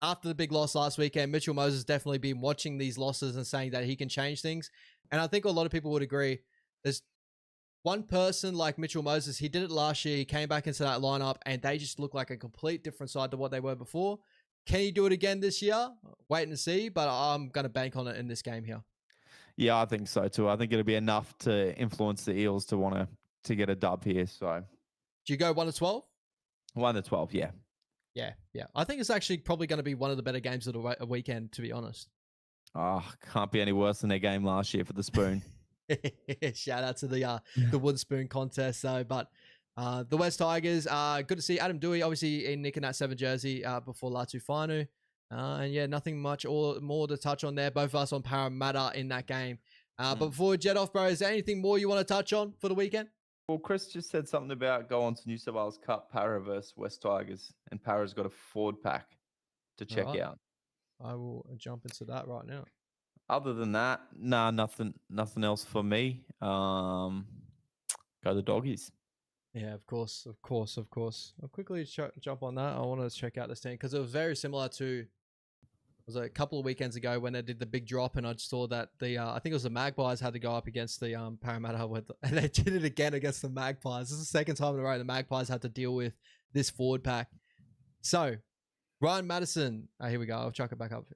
after the big loss last weekend, Mitchell Moses definitely been watching these losses and saying that he can change things. And I think a lot of people would agree. There's one person like Mitchell Moses. He did it last year. He came back into that lineup and they just look like a complete different side to what they were before. Can he do it again this year? Wait and see, but I'm going to bank on it in this game here. Yeah, I think so too. I think it'll be enough to influence the Eels to want to get a dub here. So, do you go 1-12? 1-12, yeah. Yeah. I think it's actually probably going to be one of the better games of the weekend, to be honest. Oh, can't be any worse than their game last year for the Spoon. Shout out to the Wood Spoon contest, though. But the West Tigers, good to see Adam Dewey, obviously, in nicking that 7 jersey before Latu Fanu. And yeah, nothing much or more to touch on there. Both of us on Parramatta in that game. But before we jet off, bro, is there anything more you want to touch on for the weekend? Well, Chris just said something about go on to New South Wales Cup, Para versus West Tigers, and Para's got a forward pack to check out. I will jump into that right now. Other than that, nothing else for me. Go the Doggies. Yeah, of course. I'll quickly jump on that. I want to check out this team because it was very similar to, it was a couple of weekends ago when they did the big drop, and I just saw that I think it was the Magpies had to go up against the Parramatta, and they did it again against the Magpies. This is the second time in a row the Magpies had to deal with this forward pack. So, Ryan Madison. Here we go. I'll chuck it back up.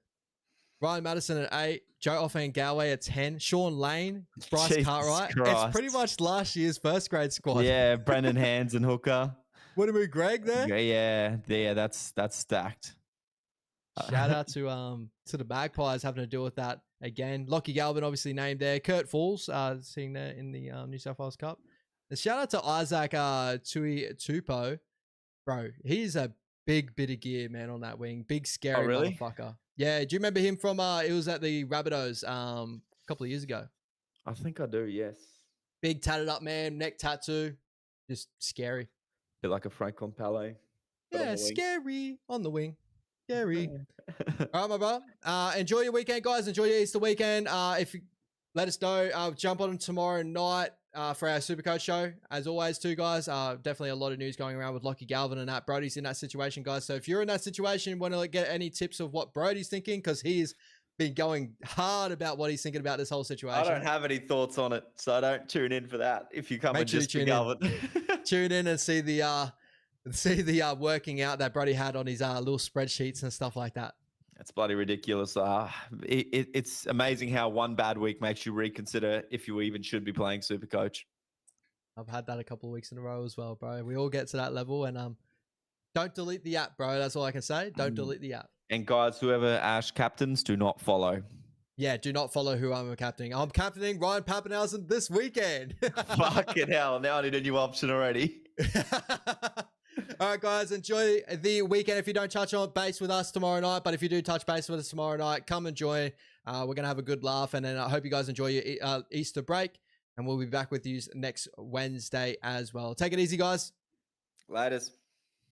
Ryan Madison at 8, Joe Offahengawa at 10, Sean Lane, Bryce Cartwright. Christ. It's pretty much last year's first grade squad. Yeah, Brendan Hands and Hooker. Woodamoo Greg there. Yeah, that's stacked. Shout out to the Magpies having to deal with that again. Lachie Galvin obviously named there. Kurt Falls seeing there in the New South Wales Cup. And shout out to Isaac Tui Tupo. Bro, he's a big bit of gear, man, on that wing. Big scary really? motherfucker. Yeah, do you remember him from it was at the Rabbitohs a couple of years ago. I think I do, yes. Big tatted up man, neck tattoo. Just scary. Bit like a Franklin Palais. Yeah, scary on the wing. Scary. All right, my brother. Enjoy your weekend, guys. Enjoy your Easter weekend. If you let us know, jump on tomorrow night for our Supercoach show. As always, too, guys. Definitely a lot of news going around with Lachie, Galvin, and that. Brodie's in that situation, guys. So if you're in that situation, want to get any tips of what Brodie's thinking, because he's been going hard about what he's thinking about this whole situation. I don't have any thoughts on it, so I don't tune in for that. If you come and just be Galvin. Tune in and see the working out that Brodie had on his little spreadsheets and stuff like that. It's bloody ridiculous. It's amazing how one bad week makes you reconsider if you even should be playing Supercoach. I've had that a couple of weeks in a row as well, bro. We all get to that level, and don't delete the app, bro. That's all I can say. Don't delete the app. And guys, whoever Ash captains, do not follow. Yeah, do not follow who I'm captaining. I'm captaining Ryan Papenhuyzen this weekend. Fucking hell. Now I need a new option already. All right, guys, enjoy the weekend. If you don't touch on base with us tomorrow night, but if you do touch base with us tomorrow night, come and join. We're going to have a good laugh, and then I hope you guys enjoy your Easter break, and we'll be back with you next Wednesday as well. Take it easy, guys. Laters.